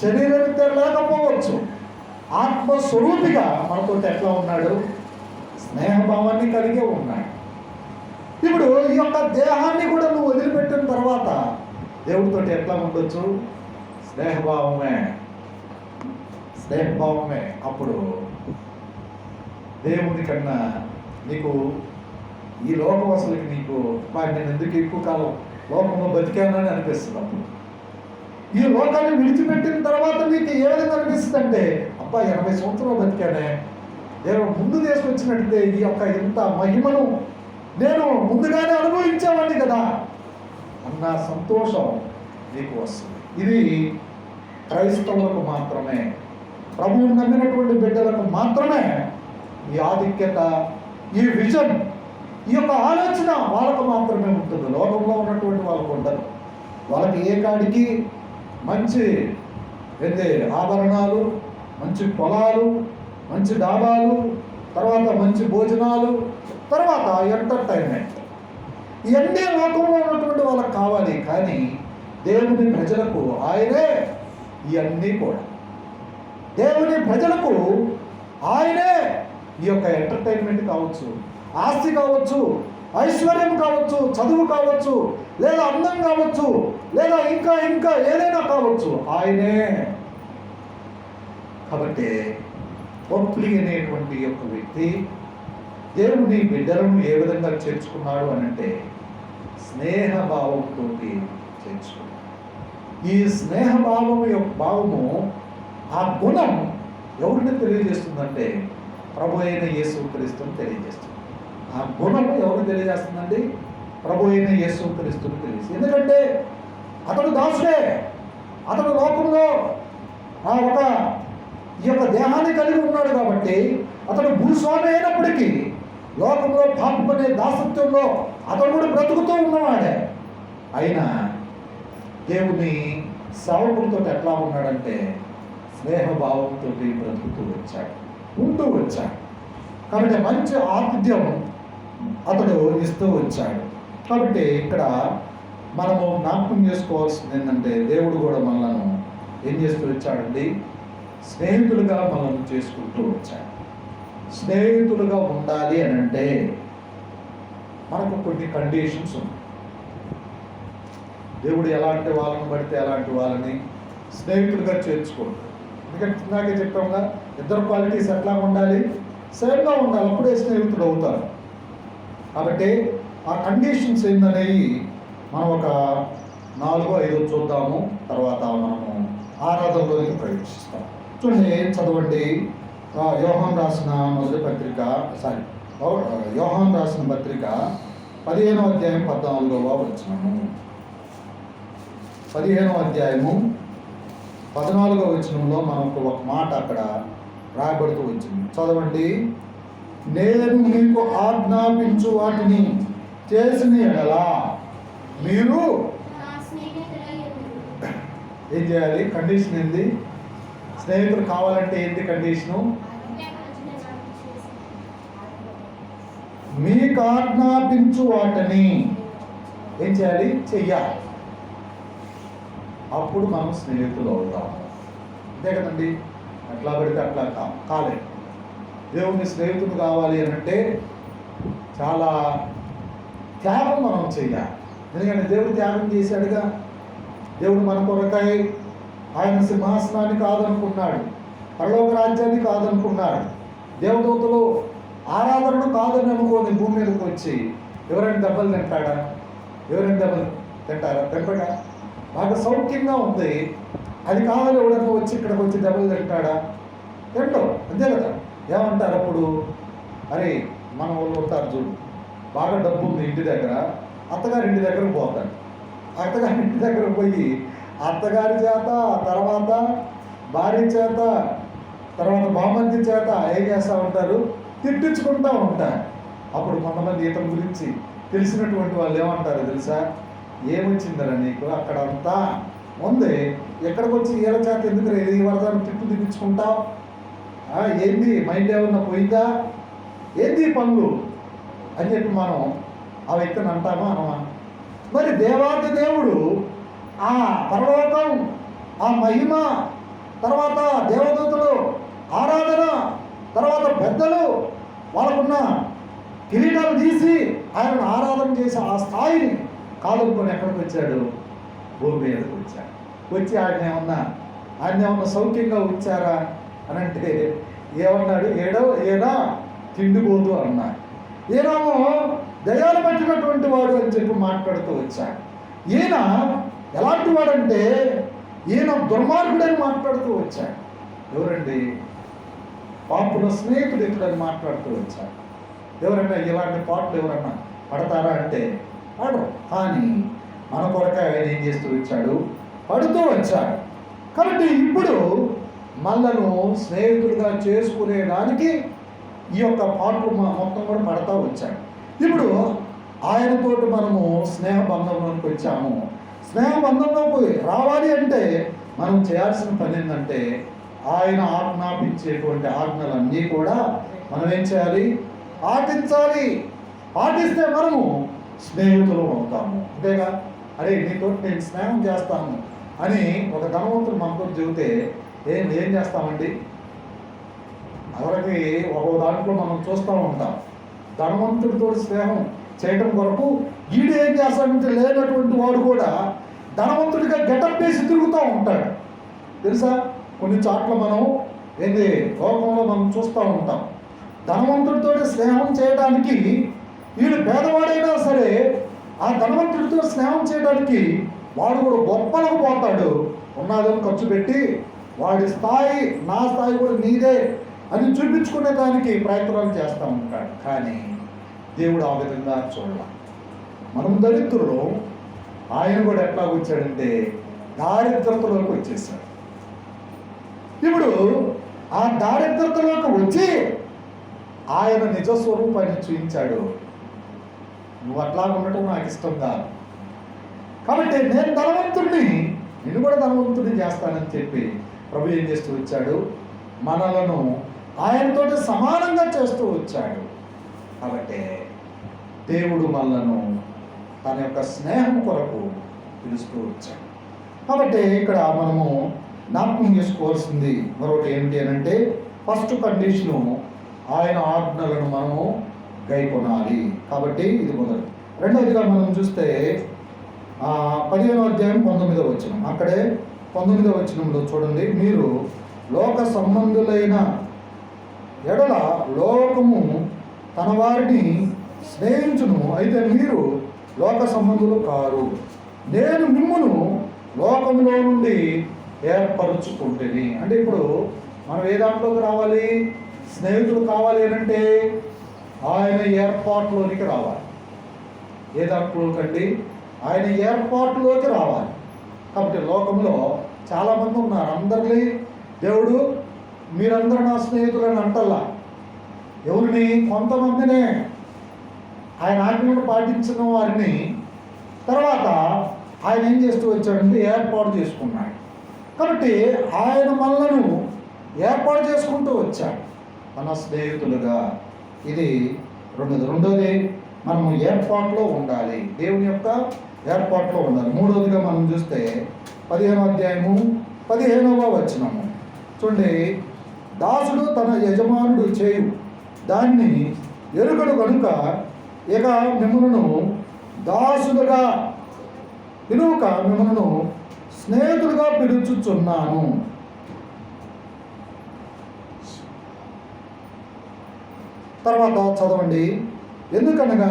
Speaker 1: శరీరరీత్యా లేకపోవచ్చు, ఆత్మస్వరూపిగా మనతో ఎట్లా ఉన్నాడు? స్నేహభావాన్ని కలిగే ఉన్నాడు. ఇప్పుడు ఈ యొక్క దేహాన్ని కూడా నువ్వు వదిలిపెట్టిన తర్వాత దేవుడితో ఎట్లా ఉండొచ్చు? స్నేహభావమే. అప్పుడు దేవుని కన్నా నీకు ఈ లోకవసలకి నీకు నేను ఎందుకు ఎక్కువ కాలం లోకంలో బతికానని అనిపిస్తుంది. అప్పుడు ఈ లోకాన్ని విడిచిపెట్టిన తర్వాత నీకు ఏ విధంగా అనిపిస్తుంది అంటే అబ్బా 80 సంవత్సరాలు బతికానే, దేవుడు ముందు తీసుకొచ్చినట్లయితే ఈ యొక్క ఇంత మహిమను నేను ముందుగానే అనుభవించామండి కదా అన్న సంతోషం నీకు వస్తుంది. ఇది క్రైస్తవులకు మాత్రమే, ప్రభువుని నమ్మినటువంటి బిడ్డలకు మాత్రమే ఈ ఆధిక్యత, ఈ విజన్, ఈ యొక్క ఆలోచన వాళ్ళకు మాత్రమే ఉంటుంది. లోకంలో ఉన్నటువంటి వాళ్ళకు ఉండదు. వాళ్ళకి ఏ కాడికి మంచి ఆభరణాలు, మంచి పొలాలు, మంచి డాబాలు, తర్వాత మంచి భోజనాలు, తర్వాత ఎంటర్టైన్మెంట్, ఇవన్నీ లోకంలో ఉన్నటువంటి వాళ్ళకి కావాలి. కానీ దేవుని ప్రజలకు ఆయనే ఇవన్నీ కూడా, దేవుని ప్రజలకు ఆయనే ఈ యొక్క ఎంటర్టైన్మెంట్ కావచ్చు, ఆస్తి కావచ్చు, ఐశ్వర్యం కావచ్చు, చదువు కావచ్చు, లేదా అందం కావచ్చు, లేదా ఇంకా ఏదైనా కావచ్చు, ఆయనే. కాబట్టి పొప్లి అనేటువంటి యొక్క వ్యక్తి దేవుని బిడ్డలను ఏ విధంగా చేర్చుకున్నాడు అని అంటే స్నేహభావంతో చేర్చుకున్నాడు. ఈ భావము ఆ గుణం ఎవరిని తెలియజేస్తుందంటే ప్రభు అయిన యేసుక్రీస్తుని తెలియజేస్తుంది. ఆ గుణం ఎవరిని తెలియజేస్తుందండి? ప్రభు అయిన యేసుక్రీస్తుని తెలియజేస్తుంది. ఎందుకంటే అతడు దాసుడే, అతడు లోకంలో ఒక ఈ యొక్క దేహాన్ని కలిగి ఉన్నాడు కాబట్టి అతడు భూస్వామి అయినప్పటికీ లోకంలో పాపం అనే దాసత్వంలో అతడు కూడా బ్రతుకుతూ ఉన్నవాడే. అయినా దేవుని సేవకులతో ఎట్లా ఉన్నాడంటే స్నేహభావంతో బ్రతుకుతూ వచ్చాడు, ఉంటూ వచ్చాడు. కాబట్టి మంచి ఆతిథ్యం అతడు ఇస్తూ వచ్చాడు. కాబట్టి ఇక్కడ మనము జ్ఞాపకం చేసుకోవాల్సింది ఏంటంటే దేవుడు కూడా మనలను ఏం చేస్తూ వచ్చాడండి, స్నేహితులుగా మనం చేసుకుంటూ వచ్చాడు. స్నేహితులుగా ఉండాలి అని అంటే మనకు కొన్ని కండిషన్స్ ఉన్నాయి. దేవుడు ఎలాంటి వాళ్ళని పడితే అలాంటి వాళ్ళని స్నేహితులుగా చేర్చుకోండి. ఎందుకంటే ఇందాకే చెప్పాముగా, ఇద్దరు క్వాలిటీస్ ఎట్లా ఉండాలి, సేమ్గా ఉండాలి, అప్పుడే స్నేహితుడు అవుతారు. కాబట్టి ఆ కండిషన్స్ ఏందనేవి మనం ఒక 4-5 చూద్దాము, తర్వాత మనము ఆరాధనలోకి ప్రవేశిస్తాం. చూడండి, చదవండి. యోహాను రాసిన మొదటి పత్రిక, యోహాను రాసిన పత్రిక 15వ అధ్యాయం 14వ వచనము. 15వ అధ్యాయము 14వ వచనంలో మనకు ఒక మాట అక్కడ రాయబడుతూ వచ్చింది. చదవండి. నేను మీకు ఆజ్ఞాపించు వాటిని చేసిన ఎడల మీరు ఏం చేయాలి? కండిషన్ ఏంది? స్నేహితులు కావాలంటే ఏంటి కండిషను? మీకు ఆజ్ఞాపించు వాటిని ఏం చేయాలి? చెయ్యాలి. అప్పుడు మనం స్నేహితులు అవుతాం. అంతే కదండి. అట్లా పడితే అట్లా కాలేదు. దేవుని స్నేహితుడు కావాలి అని అంటే చాలా త్యాగం మనం చేయాలి. ఎందుకంటే దేవుడు త్యాగం చేశాడుగా. దేవుడు మన కొరకై ఆయన సింహాసనాన్ని కాదనుకున్నాడు, పరలోక రాజ్యాన్ని కాదనుకున్నాడు, దేవదూతలు ఆరాధనను కాదని అనుకోని భూమి మీదకి వచ్చి ఎవరైనా దెబ్బలు తింటాడా? ఎవరైనా దెబ్బలు తింటారా? తింటాడా? బాగా సౌఖ్యంగా ఉంది, అది కావాలి ఎవడన్నా వచ్చి ఇక్కడికి వచ్చి దెబ్బలు తింటాడా? తింటాం. అంతే కదా. ఏమంటారు అప్పుడు? అరే మన వాళ్ళు ఉంటారు చూడు, బాగా డబ్బు ఉంది ఇంటి దగ్గర, అత్తగారి ఇంటి దగ్గరకు పోతాడు. అత్తగారి ఇంటి దగ్గరకు పోయి అత్తగారి చేత, తర్వాత భార్య చేత, తర్వాత బామంతి చేత ఏం చేస్తూ ఉంటారు? తిట్టించుకుంటూ ఉంటారు. అప్పుడు కొంతమంది ఇతని గురించి తెలిసినటువంటి వాళ్ళు ఏమంటారు తెలుసా? ఏమొచ్చిందరా నీకు, అక్కడంతా ఉంది, ఎక్కడికి వచ్చి ఏళ్ళ చేత ఎందుకు ఈ వరదాన్ని తిప్పించుకుంటావు? ఏంది మైండ్ ఏమన్నా పోయిందా? ఏంది పనులు అని చెప్పి మనం ఆ వ్యక్తిని అంటామా అనమా? మరి దేవాది దేవుడు ఆ పరలోకం, ఆ మహిమ, తర్వాత దేవదూతలు ఆరాధన, తర్వాత పెద్దలు వాళ్ళకున్న కిరీటాలు తీసి ఆయనను ఆరాధన చేసి ఆ స్థాయిని కాదనుకొని ఎక్కడికి వచ్చాడు? భూమి మీదకి వచ్చాడు. వచ్చి ఆయన ఏమన్నా సౌఖ్యంగా వచ్చారా అని అంటే ఏమన్నాడు? ఏనా తిండిపోతూ అన్నాడు. ఈయనేమో దయాలు పట్టినటువంటి వాడు అని చెప్పి మాట్లాడుతూ వచ్చాడు. ఈయన ఎలాంటి వాడంటే ఈయన దుర్మార్గుడని మాట్లాడుతూ వచ్చాడు. ఎవరండి? పాపుల స్నేహితుడు ఎక్కడని మాట్లాడుతూ వచ్చాడు. ఎవరైనా ఇలాంటి పాటలు ఎవరన్నా పడతారా అంటే పడరు. కానీ మన కొరక ఆయన ఏం చేస్తూ వచ్చాడు? పడుతూ వచ్చాడు. కాబట్టి ఇప్పుడు మనలను స్నేహితులుగా చేసుకునేదానికి ఈ యొక్క పాటలు మొత్తం కూడా పడతా వచ్చాడు. ఇప్పుడు ఆయనతోటి మనము స్నేహబంధంలోకి వచ్చాము. స్నేహబంధంలోకి రావాలి అంటే మనం చేయాల్సిన పని ఏంటంటే ఆయన ఆజ్ఞాపించేటువంటి ఆజ్ఞలన్నీ కూడా మనం ఏం చేయాలి? పాటించాలి. పాటిస్తే మనము స్నేహితులు అవుతాము. అంతేగా, అరే నీతో నేను స్నేహం చేస్తాను అని ఒక ధనవంతుడు మనతో చెబితే ఏం చేస్తామండి? ఎవరికి ఒక దాంట్లో మనం చూస్తూ ఉంటాం. ధనవంతుడితో స్నేహం చేయడం కొరకు ఈడు ఏం చేస్తాడంటే లేనటువంటి వాడు కూడా ధనవంతుడిగా గెటప్ వేసి తిరుగుతూ ఉంటాడు. తెలుసా? కొన్ని చోట్ల మనం లోకంలో మనం చూస్తూ ఉంటాం. ధనవంతుడితో స్నేహం చేయడానికి వీడు పేదవాడైనా సరే ఆ ధనవంతుడితో స్నేహం చేయడానికి వాడు కూడా గొప్పలకు పోతాడు. ఉన్నదని ఖర్చు పెట్టి వాడి స్థాయి నా స్థాయి కూడా నీదే అని చూపించుకునే దానికి ప్రయత్నాలు చేస్తూ ఉంటాడు. కానీ దేవుడు ఆ విధంగా చూడాలి. మనం దళితులు ఆయన కూడా ఎట్లా వచ్చాడంటే దారిద్రతలోకి వచ్చేసాడు. ఇప్పుడు ఆ దారిద్రతలోకి వచ్చి ఆయన నిజ స్వరూపాన్ని చూపించాడు. నువ్వు అట్లా ఉండటం నాకు ఇష్టం కాదు, కాబట్టి నేను ధనవంతుడిని, నేను కూడా ధనవంతుడిని చేస్తానని చెప్పి ప్రభు ఏం చేస్తూ వచ్చాడు? మనలను ఆయనతోటి సమానంగా చేస్తూ వచ్చాడు. కాబట్టి దేవుడు మనలను తన యొక్క స్నేహం కొరకు పిలుస్తూ వచ్చాడు. కాబట్టి ఇక్కడ మనము జ్ఞాపకం చేసుకోవాల్సింది మరొకటి ఏమిటి అని అంటే, ఫస్ట్ కండిషను ఆయన ఆజ్ఞలను మనము గైకొనాలి. కాబట్టి ఇది మొదటి. రెండవదిగా మనం చూస్తే 15వ అధ్యాయం 19వ వచనం, అక్కడే 19వ వచనంలో చూడండి, మీరు లోక సంబంధులైన ఎడల లోకము తన వారిని స్నేహించును, అయితే మీరు లోక సంబంధులు కారు, నేను మిమ్మును లోకంలో నుండి ఏర్పరచుకుంటేని. అంటే ఇప్పుడు మనం ఏ దాంట్లోకి రావాలి? స్నేహితులు కావాలి అంటే ఆయన ఏర్పాటులోనికి రావాలి. ఏ దాంట్లోకండి? ఆయన ఏర్పాటులోకి రావాలి. కాబట్టి లోకంలో చాలామంది ఉన్నారు. అందరినీ దేవుడు మీరందరూ నా స్నేహితులని అంటల్లా. ఎవరిని? కొంతమందినే, ఆయన ఆజ్ఞను పాటించిన వారిని తర్వాత ఆయన ఏం చేస్తూ వచ్చాడంటే ఏర్పాటు చేసుకున్నాడు. కాబట్టి ఆయన మనలను ఏర్పాటు చేసుకుంటూ వచ్చాడు మన స్నేహితులుగా. ఇది రెండోది మనము ఏర్పాటులో ఉండాలి, దేవుని యొక్క ఏర్పాటులో ఉండాలి. మూడవదిగా మనం చూస్తే 15వ అధ్యాయము 15వ వచనము చూడండి, దాసుడు తన యజమానుడు చేయు దాన్ని ఎరుగడు కనుక ఇక మిమ్మల్ని దాసులుగా పిలువక మిమ్మల్ని స్నేహితులుగా పిలుచుచున్నాను. తర్వాత చదవండి, ఎందుకనగా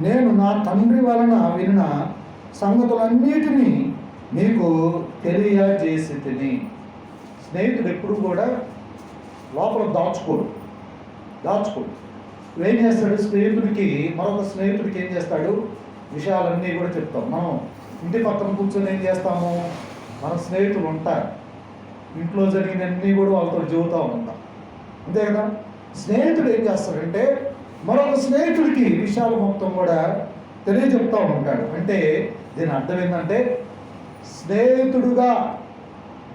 Speaker 1: నేను నా తండ్రి వలన వినిన సంగతులన్నిటినీ మీకు తెలియజేసి తిని. స్నేహితుడు ఎప్పుడు కూడా లోపల దాచుకోడు. ఏం చేస్తాడు? స్నేహితుడికి మరొక స్నేహితుడికి ఏం చేస్తాడు? విషయాలన్నీ కూడా చెప్తాం. మనం ఇంటి పక్కన కూర్చొని ఏం చేస్తాము? మన స్నేహితులు ఉంటారు, ఇంట్లో జరిగినవన్నీ కూడా వాళ్ళతో చెబుతూ ఉంటాం, అంతే కదా. స్నేహితుడు ఏం చేస్తాడంటే మరొక స్నేహితుడికి విషయాలు మొత్తం కూడా తెలియజెప్తూ ఉంటాడు. అంటే దీని అర్థం ఏంటంటే, స్నేహితుడుగా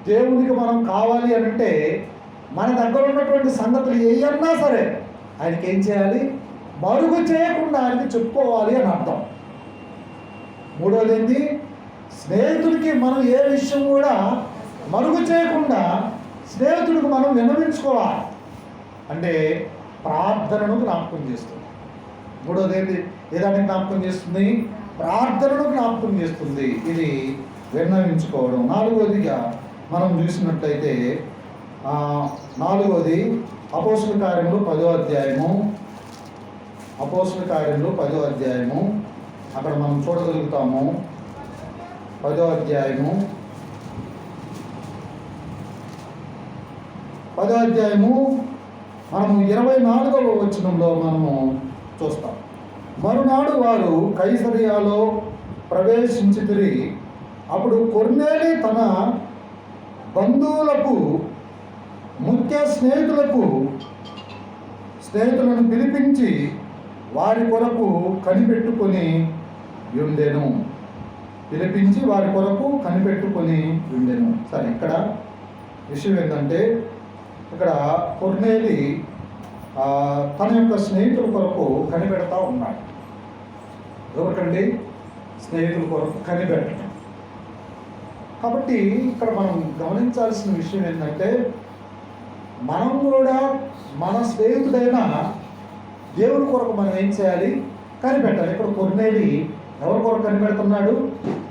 Speaker 1: దేవునికి మనం కావాలి అని అంటే మన దగ్గర ఉన్నటువంటి సంగతులు ఏయన్నా సరే ఆయనకి ఏం చేయాలి? మరుగు చేయకుండా ఆయనకి చెప్పుకోవాలి అని అర్థం. మూడోది ఏంటి? స్నేహితుడికి మనం ఏ విషయం కూడా మరుగు చేయకుండా స్నేహితుడికి మనం విన్నవించుకోవాలి. అంటే ప్రార్థనను జ్ఞాపకం చేస్తుంది. మూడోది ఏంటి? ఏదాన్ని జ్ఞాపకం చేస్తుంది? ప్రార్థనను జ్ఞాపకం చేస్తుంది. ఇది విన్నవించుకోవడం. నాలుగోదిగా మనం చూసినట్లయితే నాలుగోది అపోస్తుల కార్యములు 10వ అధ్యాయము. అపోస్తుల కార్యములు 10వ అధ్యాయము అక్కడ మనం చూడగలుగుతాము. 10వ అధ్యాయము 10వ అధ్యాయము మనము 24వ వచనంలో మనము చూస్తాం. మరునాడు వారు కైసరియాలో ప్రవేశించితిరి. అప్పుడు కొర్నేలి తన బంధువులకు ముఖ్య స్నేహితులను పిలిపించి వారి కొరకు కనిపెట్టుకొని ఉండెను. సరే, ఇక్కడ విషయం ఏంటంటే, ఇక్కడ కొర్నేలి తన యొక్క స్నేహితుల కొరకు కనిపెడతా ఉన్నాడు. ఎవరికండి? స్నేహితుల కొరకు కనిపెట్టడం. కాబట్టి ఇక్కడ మనం గమనించాల్సిన విషయం ఏంటంటే, మనం కూడా మన స్నేహితుడైన దేవుని కొరకు మనం ఏం చేయాలి? కనిపెట్టాలి. ఇక్కడ కొర్నేలి ఎవరి కొరకు కనిపెడుతున్నాడు?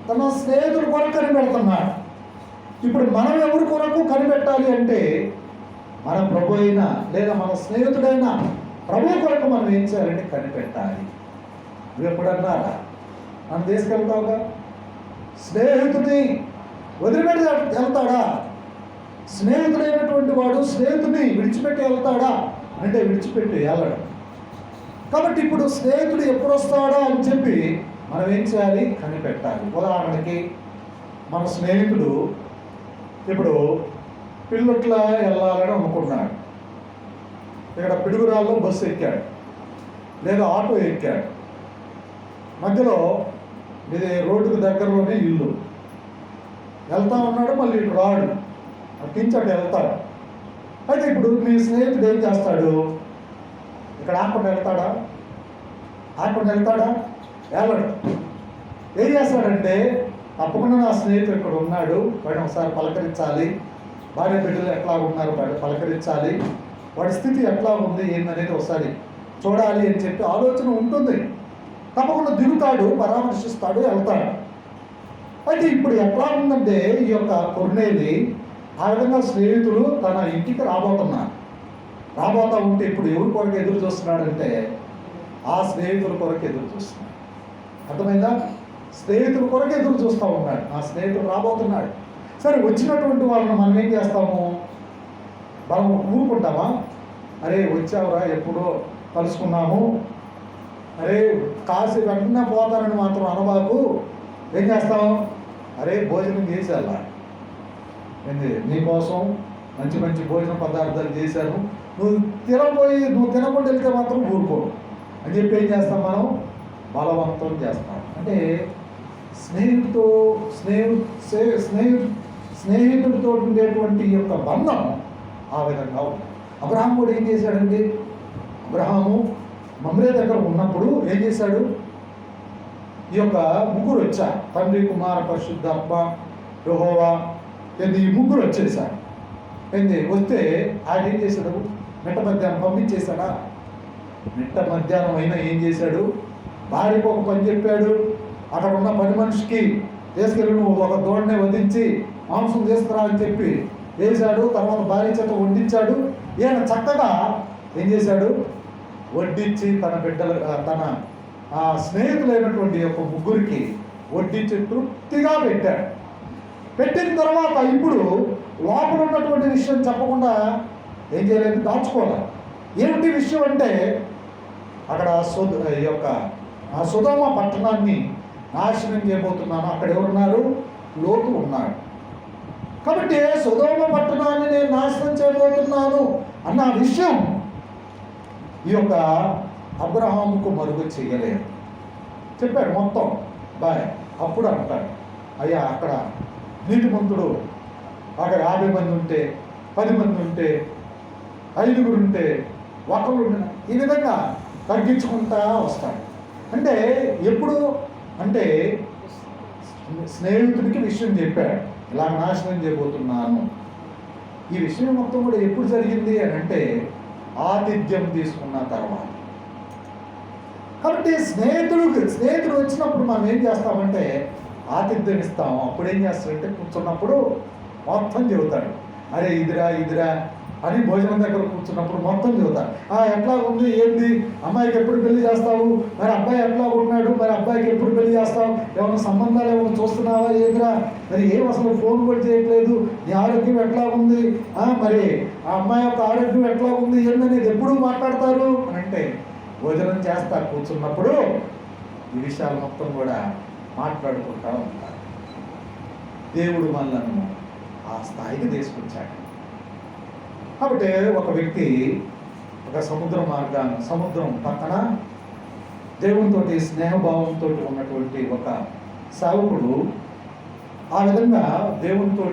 Speaker 1: తన స్నేహితుల కొరకు కనిపెడుతున్నాడు. ఇప్పుడు మనం ఎవరి కొరకు కనిపెట్టాలి అంటే, మన ప్రభు అయినా లేదా మన స్నేహితుడైనా ప్రభు కొరకు మనం ఏం చేయాలంటే కనిపెట్టాలి. నువ్వు ఎప్పుడన్నారా మనం తీసుకెళ్తావుగా? స్నేహితుడిని వదిలిపెట్టి వెళ్తాడా? స్నేహితుడైనటువంటి వాడు స్నేహితుడిని విడిచిపెట్టి వెళ్తాడా అంటే విడిచిపెట్టి వెళ్ళడం. కాబట్టి ఇప్పుడు స్నేహితుడు ఎప్పుడు వస్తాడా అని చెప్పి మనం ఏం చేయాలి? కనిపెట్టాలి. ఉదాహరణకి మన స్నేహితుడు ఇప్పుడు పిల్లట్లా వెళ్ళాలని అనుకున్నాడు. ఇక్కడ పిడుగురాల్లో బస్సు ఎక్కాడు, లేదా ఆటో ఎక్కాడు. మధ్యలో ఇది రోడ్డుకు దగ్గరలోనే ఇల్లు. వెళ్తా ఉన్నాడు, మళ్ళీ ఇటు రాడు, అటు వెళ్తాడు. అయితే ఇప్పుడు మీ స్నేహితుడు ఏం చేస్తాడు? ఇక్కడ ఆకుండా వెళ్తాడా? వెళ్ళడు. ఏం చేస్తాడంటే, తప్పకుండా నా స్నేహితుడు ఇక్కడ ఉన్నాడు, వాడిని ఒకసారి పలకరించాలి, భార్య బిడ్డలు ఎట్లా ఉన్నారు పలకరించాలి, వాడి స్థితి ఎట్లా ఉంది ఏందనేది ఒకసారి చూడాలి అని చెప్పి ఆలోచన ఉంటుంది. తప్పకుండా దిగుతాడు, పరామర్శిస్తాడు, వెళ్తాడు. అయితే ఇప్పుడు ఎట్లా ఉందంటే, ఈ యొక్క కొర్నేలి ఆ విధంగా స్నేహితులు తన ఇంటికి రాబోతా ఉంటే ఇప్పుడు ఎవరి కొరకు ఎదురు చూస్తున్నాడంటే ఆ స్నేహితుల కొరకు ఎదురు చూస్తున్నాడు. అర్థమైందా? స్నేహితుల కొరకు ఎదురు చూస్తూ ఉన్నాడు. ఆ స్నేహితుడు రాబోతున్నాడు. సరే, వచ్చినటువంటి వాళ్ళని మనం ఏం చేస్తాము? మనం ఊరుకుంటామా? అరే వచ్చావురా, ఎప్పుడో కలుసుకున్నాము, అరే కాసి వెంటనే పోతానని మాత్రం అనబాకు. ఏం చేస్తాం? అరే భోజనం చేసి వెళ్ళాలి, ఏంది నీకోసం మంచి మంచి భోజన పదార్థాలు చేశాను, నువ్వు తినకుండా వెళ్తే మాత్రం ఊరుకో అని చెప్పి ఏం చేస్తాం? మనం బలవంతం చేస్తాం. అంటే స్నేహితుడితో ఉండేటువంటి యొక్క బంధం ఆ విధంగా ఉంది. అబ్రహాం కూడా ఏం చేశాడండి? అబ్రహాము మమ్రే దగ్గర ఉన్నప్పుడు ఏం చేశాడు? ఈ యొక్క ముగ్గురు వచ్చారు, తండ్రి, కుమార, పరిశుద్ధాత్మ, యెహోవా, ఈ ముగ్గురు వచ్చేసారు. వస్తే ఆయన ఏం చేశాడు? మిట్ట మధ్యాహ్నం పంపించేశాడా? మిట్ట మధ్యాహ్నం అయినా ఏం చేశాడు? భార్యకు ఒక పని చెప్పాడు, అక్కడ ఉన్న పని మనిషికి తీసుకెళ్ళి నువ్వు ఒక దూడనే వధించి మాంసం తీసుకురా అని చెప్పి వేశాడు. తర్వాత భార్య చేత వడ్డించాడు. ఈయన చక్కగా ఏం చేశాడు? వడ్డించి తన బిడ్డలు, తన స్నేహితులైనటువంటి యొక్క ముగ్గురికి వడ్డించి తృప్తిగా పెట్టాడు. పెట్టిన తర్వాత ఇప్పుడు లోపల ఉన్నటువంటి విషయం చెప్పకుండా ఏం చేయలేదు? దాచుకోవాలి. ఏమిటి విషయం అంటే, అక్కడ సొదొమ పట్టణాన్ని నాశనం చేయబోతున్నాను, అక్కడ ఎవరున్నారు? లోతు ఉన్నాడు. కాబట్టి సొదొమ పట్టణాన్ని నేను నాశనం చేయబోతున్నాను అన్న విషయం ఈ యొక్క అబ్రహాముకు మరుగు చేయలేదు. చెప్పాడు మొత్తం బాయ్. అప్పుడు అంటాడు, అయ్యా అక్కడ నీతిమంతుడు అక్కడ 50 మంది ఉంటే, 10 మంది ఉంటే, 5 ఉంటే, ఒకళ్ళు ఉంటే, ఈ విధంగా తగ్గించుకుంటా వస్తాడు. అంటే ఎప్పుడు అంటే స్నేహితుడికి విషయం చెప్పాడు, ఇలా నాశనం చేయబోతున్నాను. ఈ విషయం మొత్తం కూడా ఎప్పుడు జరిగింది అని అంటే ఆతిథ్యం తీసుకున్న తర్వాత. కాబట్టి స్నేహితుడు వచ్చినప్పుడు మనం ఏం చేస్తామంటే ఆతిథ్యం ఇస్తాము. అప్పుడు ఏం చేస్తాడంటే కూర్చున్నప్పుడు మొత్తం చెబుతాడు, అరే ఇదిరా అని భోజనం దగ్గర కూర్చున్నప్పుడు మొత్తం చెబుతాడు. ఎట్లా ఉంది, ఏంది, అమ్మాయికి ఎప్పుడు పెళ్లి చేస్తావు, మరి అబ్బాయి ఎట్లా ఉన్నాడు, మరి అబ్బాయికి ఎప్పుడు పెళ్లి చేస్తావు, ఏమైనా సంబంధాలు ఏమైనా చూస్తున్నావా, ఏదిరా, మరి ఏం అసలు ఫోన్ కూడా చేయట్లేదు, నీ ఆరోగ్యం ఎట్లా ఉంది, మరి ఆ అమ్మాయి యొక్క ఆరోగ్యం ఎట్లా ఉంది ఏందనేది ఎప్పుడు మాట్లాడతారు అని అంటే భోజనం చేస్తా కూర్చున్నప్పుడు ఈ విషయాలు మొత్తం కూడా మాట్లాడుకుంటూ ఉంటారు. దేవుడు మనలను ఆ స్థాయికి తీసుకొచ్చాడు. కాబట్టి ఒక వ్యక్తి ఒక సముద్రం పక్కన దేవునితో స్నేహభావంతో ఉన్నటువంటి ఒక సేవకుడు ఆ విధంగా దేవునితో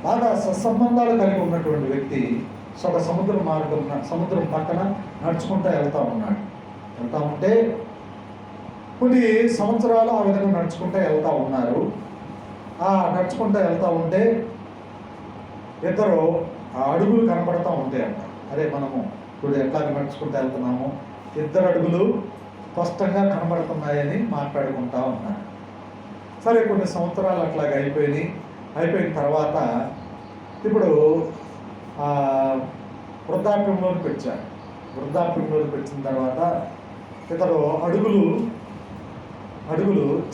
Speaker 1: బాగా సత్సంబంధాలు కలిగి ఉన్నటువంటి వ్యక్తి ఒక సముద్రం పక్కన నడుచుకుంటూ వెళ్తూ ఉంటే కొన్ని సంవత్సరాలు ఆ విధంగా నడుచుకుంటూ వెళ్తూ ఉన్నారు. నడుచుకుంటూ వెళ్తూ ఉంటే ఇద్దరు అడుగులు కనపడతా ఉంటాయంట. అరే మనము ఇప్పుడు ఎట్లా నడుచుకుంటూ వెళ్తున్నాము, 2 అడుగులు స్పష్టంగా కనబడుతున్నాయని మాట్లాడుకుంటా ఉన్నారు. సరే, కొన్ని సంవత్సరాలు అట్లాగే అయిపోయిన తర్వాత ఇప్పుడు వృద్ధాప్యంలోకి వచ్చారు. వృద్ధాప్యంలోకి వచ్చిన తర్వాత ఇతరు అడుగులు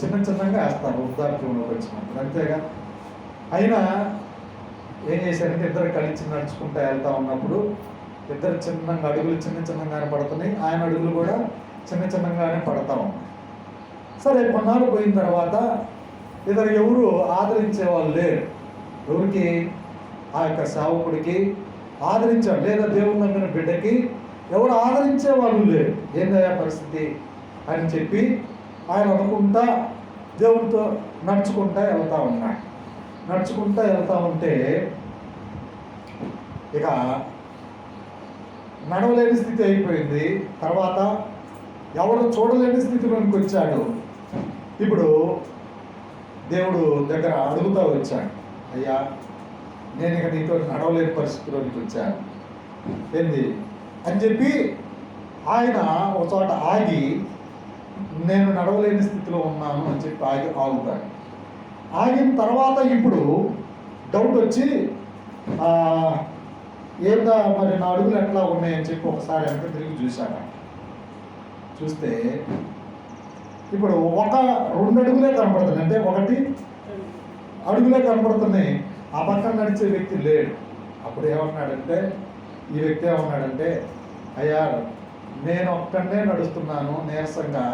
Speaker 1: చిన్నగా వేస్తారు వృద్ధాప్యంలోకి వచ్చినప్పుడు, అంతేగా. అయినా ఏం చేశారంటే ఇద్దరు కలిసి నడుచుకుంటూ వెళ్తూ ఉన్నప్పుడు ఇద్దరు అడుగులు చిన్నగానే పడుతున్నాయి, ఆయన అడుగులు కూడా చిన్నగానే పడతా ఉన్నాయి. సరే కొన్నాళ్ళు పోయిన తర్వాత ఇతను ఎవరు ఆదరించే వాళ్ళు లేరు. ఎవరికి? ఆ యొక్క సేవకుడికి ఆదరించాడు, లేదా దేవుని నమ్మిన బిడ్డకి ఎవరు ఆదరించే వాళ్ళు లేరు. ఏందయ్యా పరిస్థితి అని చెప్పి ఆయన అనుకుంటా దేవునితో నడుచుకుంటా వెళ్తూ ఉన్నాడు. నడుచుకుంటా వెళ్తూ ఉంటే ఇక నడవలేని స్థితి అయిపోయింది. తర్వాత ఎవరు చూడలేని స్థితిలోనికి వచ్చాడు. ఇప్పుడు దేవుడు దగ్గర అడుగుతూ వచ్చాడు, అయ్యా నేను ఇక నీతో నడవలేని పరిస్థితిలోనికి వచ్చాను ఏంది అని చెప్పి ఆయన ఒక చోట ఆగి, నేను నడవలేని స్థితిలో ఉన్నాను అని చెప్పి ఆగుతాడు. ఆగిన తర్వాత ఇప్పుడు డౌట్ వచ్చి ఏందా మరి నా అడుగులు ఎట్లా ఉన్నాయని చెప్పి ఒకసారి వెనక తిరిగి చూశాను. చూస్తే ఇప్పుడు 2 అడుగులే కనపడుతుంది, అంటే 1 అడుగులే కనపడుతున్నాయి. ఆ పక్కన నడిచే వ్యక్తి లేడు. అప్పుడు ఏమన్నాడంటే, ఈ వ్యక్తి ఏమన్నాడంటే, అయ్యా నేను ఒక్కడే నడుస్తున్నాను నీరసంగా,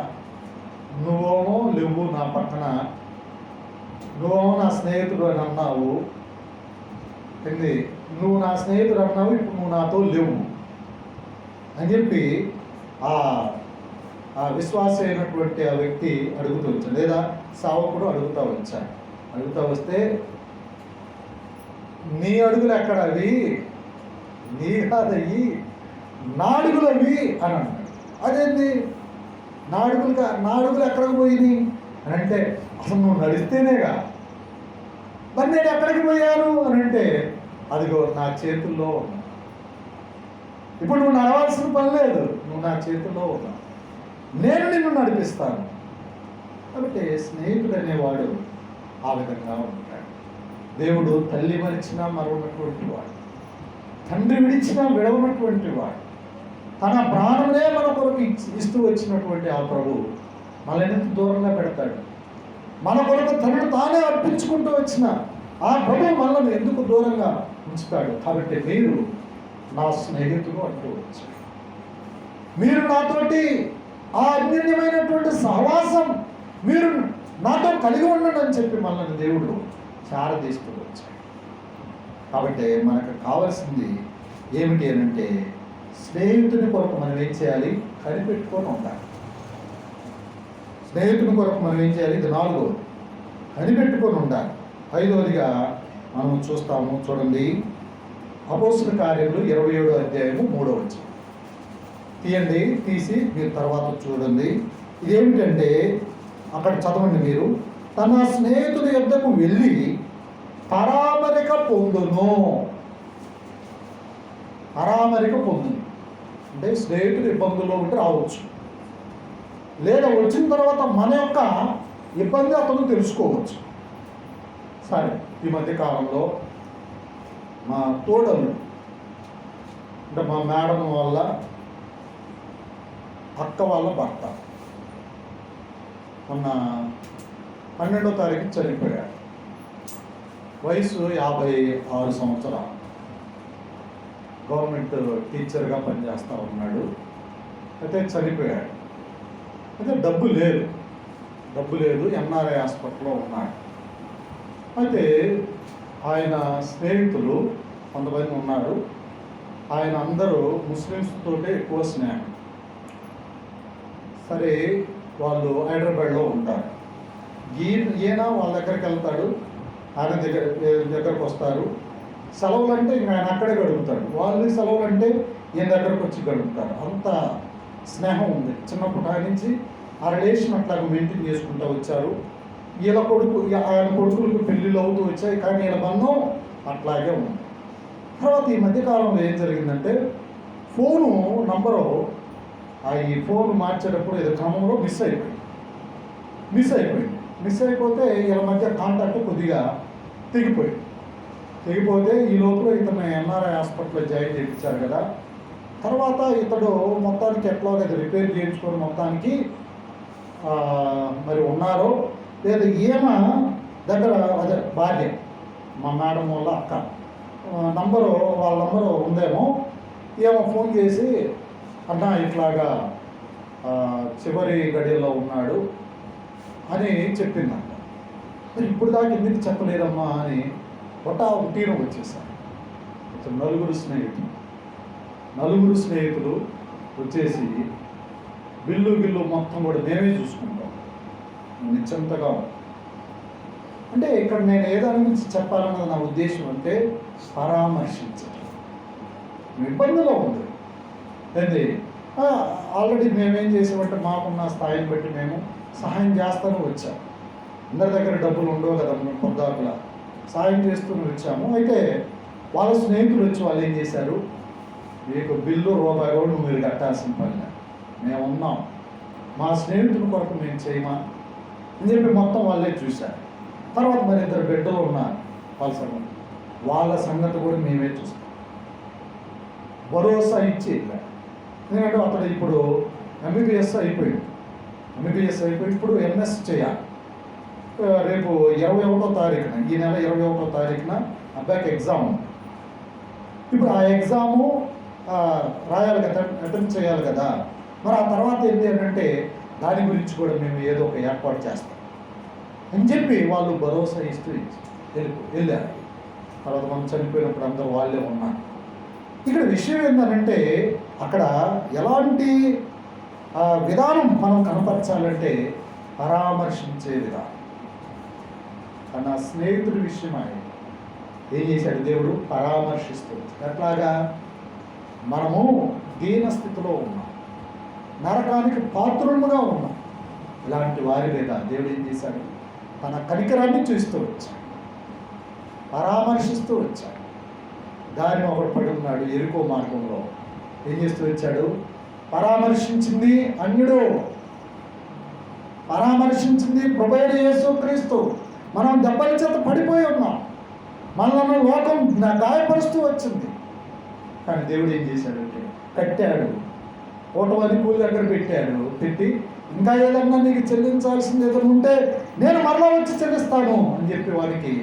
Speaker 1: నువ్వేమో లేవు నా పక్కన, నువ్వేమో నా స్నేహితుడు అని అన్నావు ఏంది, నువ్వు నా స్నేహితుడు అన్నావు, ఇప్పుడు నువ్వు నాతో లేవు అని చెప్పి ఆ విశ్వాస అయినటువంటి ఆ వ్యక్తి అడుగుతూ వచ్చాడు, లేదా సేవకుడు అడుగుతూ వచ్చాడు. అడుగుతూ వస్తే, నీ అడుగులు ఎక్కడ అవి, నీ కాదయ్యి నా అడుగులు అవి అని అన్నాడు. అదేంటి నా అడుగులు ఎక్కడికి పోయినాయి అని అంటే, అసలు నువ్వు నడిస్తేనేగా, మరి నేను ఎక్కడికి పోయాను అని అంటే, అదిగో నా చేతుల్లో ఉన్నా, ఇప్పుడు నువ్వు నడవాల్సిన పని లేదు, నువ్వు నా చేతుల్లో ఉన్నా, నేను నిన్ను నడిపిస్తాను. కాబట్టి స్నేహితుడు అనేవాడు ఆ విధంగా ఉంటాడు. దేవుడు తల్లి మరిచినా మరవనటువంటి వాడు, తండ్రి విడిచినా విడవనటువంటి వాడు, తన ప్రాణమే మన కొరకు ఇస్తూ వచ్చినటువంటి ఆ ప్రభు మనల్ని ఎంత దూరంగా పెడతాడు. మన కొరకు తనను తానే అర్పించుకుంటూ వచ్చిన ఆ ప్రభు మనల్ని ఎందుకు దూరంగా ఉంచుతాడు. కాబట్టి మీరు నా స్నేహితులు అంటూ వచ్చాడు, మీరు నాతోటి ఆ అన్యోన్యమైనటువంటి సహవాసం మీరు నాతో కలిగి ఉండండి అని చెప్పి మనల్ని దేవుడు చారదీస్తూ వచ్చాడు. కాబట్టి మనకు కావాల్సింది ఏమిటి అని అంటే, స్నేహితుని కొరకు మనం ఏం చేయాలి, కనిపెట్టుకొని ఉండాలి. స్నేహితుని కొరకు మనం ఏం చేయాలి, ఇది 4వది, కనిపెట్టుకొని ఉండాలి. 5వదిగా మనం చూస్తాము, చూడండి, అపోస్తుల కార్యములు 27వ అధ్యాయము 3వ వచనం తీయండి, తీసి మీరు తర్వాత చూడండి. ఇదేమిటంటే, అక్కడ చదవండి మీరు, తన స్నేహితుడి యొద్దకు వెళ్ళి పరామరిక పొందును. పరామరిక పొందును అంటే స్నేహితుడు ఇబ్బందుల్లో ఉంటే రావచ్చు, లేదా వచ్చిన తర్వాత మన యొక్క ఇబ్బంది అతను తెలుసుకోవచ్చు. సరే, ఈ మధ్యకాలంలో మా తోడలు అంటే మా మేడం వాళ్ళ అక్క వాళ్ళ భర్త మొన్న 12వ తారీఖు చనిపోయాడు. వయసు 56 సంవత్సరాలు. గవర్నమెంట్ టీచర్గా పనిచేస్తూ ఉన్నాడు. అయితే చనిపోయాడు. అయితే డబ్బు లేదు, ఎన్ఆర్ఐ హాస్పిటల్లో ఉన్నాడు. అయితే ఆయన స్నేహితులు కొంతమంది ఉన్నారు. ఆయన అందరూ ముస్లిమ్స్తోటే ఎక్కువ స్నేహం. సరే, వాళ్ళు హైదరాబాద్లో ఉంటారు. ఈయన వాళ్ళ దగ్గరికి వెళ్తాడు, ఆయన దగ్గరకు వస్తారు. సెలవులు అంటే ఇంకా ఆయన అక్కడే గడుపుతాడు, వాళ్ళు సెలవులు అంటే ఈయన దగ్గరకు వచ్చి గడుపుతారు. అంత స్నేహం ఉంది. చిన్నప్పటి నుంచి ఆ రిలేషన్ అట్లాగా మెయింటైన్ చేసుకుంటూ వచ్చారు. ఆయన కొడుకులకు పెళ్ళిళ్ళు అవుతూ వచ్చాయి, కానీ ఈయన బంధం అట్లాగే ఉంది. తర్వాత ఈ మధ్యకాలంలో ఏం జరిగిందంటే, ఫోను నంబరు ఈ ఫోన్ మార్చేటప్పుడు ఏదో క్రమంలో మిస్ అయిపోతే వీళ్ళ మధ్య కాంటాక్ట్ కొద్దిగా తెగిపోతే ఈ లోపల ఇతను ఎన్ఆర్ఐ హాస్పిటల్లో జాయిన్ చేయించారు కదా. తర్వాత ఇతడు మొత్తానికి ఎట్లాగో అది రిపేర్ చేయించుకొని మొత్తానికి మరి ఉన్నారో లేదా ఈమె దగ్గర అదే భార్య మా మేడం వాళ్ళ అక్క వాళ్ళ నంబరు ఉందేమో, ఏమో ఫోన్ చేసి, అన్న ఇట్లాగా చివరి గడియల్లో ఉన్నాడు, అని చెప్పిందంట. మరి ఇప్పుడు దాకా ఎందుకు చెప్పలేదమ్మా అని ఒకటిన వచ్చేసారు. నలుగురు స్నేహితులు వచ్చేసి బిల్లు మొత్తం కూడా మేమే చూసుకుంటాం నిశ్చింతగా. అంటే ఇక్కడ నేను ఏదాని గురించి చెప్పాలన్నది నా ఉద్దేశం అంటే పరామర్శించడం. ఇబ్బందిలో ఉంది ఏంటి, ఆల్రెడీ మేమేం చేసామంటే మాకున్న స్థాయిని బట్టి మేము సహాయం చేస్తూనే వచ్చాం. అందరి దగ్గర డబ్బులు ఉండవు కదా, మేము పొద్దాకులా సహాయం చేస్తూనే వచ్చాము. అయితే వాళ్ళ స్నేహితులు వచ్చి వాళ్ళు ఏం చేశారు, మీకు బిల్లు రూపాయి కూడా మీరు కట్టాల్సిన పని, మేము ఉన్నాం, మా స్నేహితుల కొరకు మేము చేయమా అని చెప్పి మొత్తం వాళ్ళే చూశారు. తర్వాత మరి 2 బిడ్డలు ఉన్నారు వాళ్ళ సంగతి కూడా మేమే చూస్తాం. భరోసా ఇచ్చి ఎందుకంటే అతడు ఇప్పుడు ఎంబీబీఎస్ అయిపోయి ఇప్పుడు ఎంఎస్ చేయాలి. రేపు 21వ తారీఖున, ఈ నెల 21వ తారీఖున అబ్బాయికి ఎగ్జామ్. ఇప్పుడు ఆ ఎగ్జాము రాయాలి కదా, అటెంప్ట్ చేయాలి కదా. మరి ఆ తర్వాత ఏంటి అంటే దాని గురించి కూడా మేము ఏదో ఒక ఏర్పాటు చేస్తాం అని చెప్పి వాళ్ళు భరోసా ఇస్తూ వెళ్ళారు. తర్వాత మనం చనిపోయినప్పుడు అందరూ వాళ్ళే ఉన్నారు. ఇక్కడ విషయం ఏంటంటే అక్కడ ఎలాంటి విధానం మనం కనపరచాలంటే పరామర్శించే విధానం. తన స్నేహితుడి విషయమై ఏం చేశాడు దేవుడు, పరామర్శిస్తూ. ఎట్లాగా, మనము దీన స్థితిలో ఉన్నాం, నరకానికి పాత్రులుగా ఉన్నాం. ఇలాంటి వారి మీద దేవుడు ఏం చేశాడు, తన కనికరాన్ని చూస్తూ వచ్చాడు, పరామర్శిస్తూ వచ్చాడు. దారిని ఒకడు పడి ఉన్నాడు ఎరుకో మార్గంలో, ఏం చేస్తూ వచ్చాడు, పరామర్శించింది అన్యుడు, పరామర్శించింది ప్రభువైన యేసుక్రీస్తు. మనం దెబ్బల చేత పడిపోయి ఉన్నాం, మనల్ని లోకం గాయపరుస్తూ వచ్చింది. కానీ దేవుడు ఏం చేశాడంటే కట్టాడు, ఓటవది పూల దగ్గర పెట్టి ఇంకా ఏదన్నా నీకు చెల్లించాల్సింది ఏదైనా ఉంటే నేను మరలా వచ్చి చెల్లిస్తాను అని చెప్పి వారికి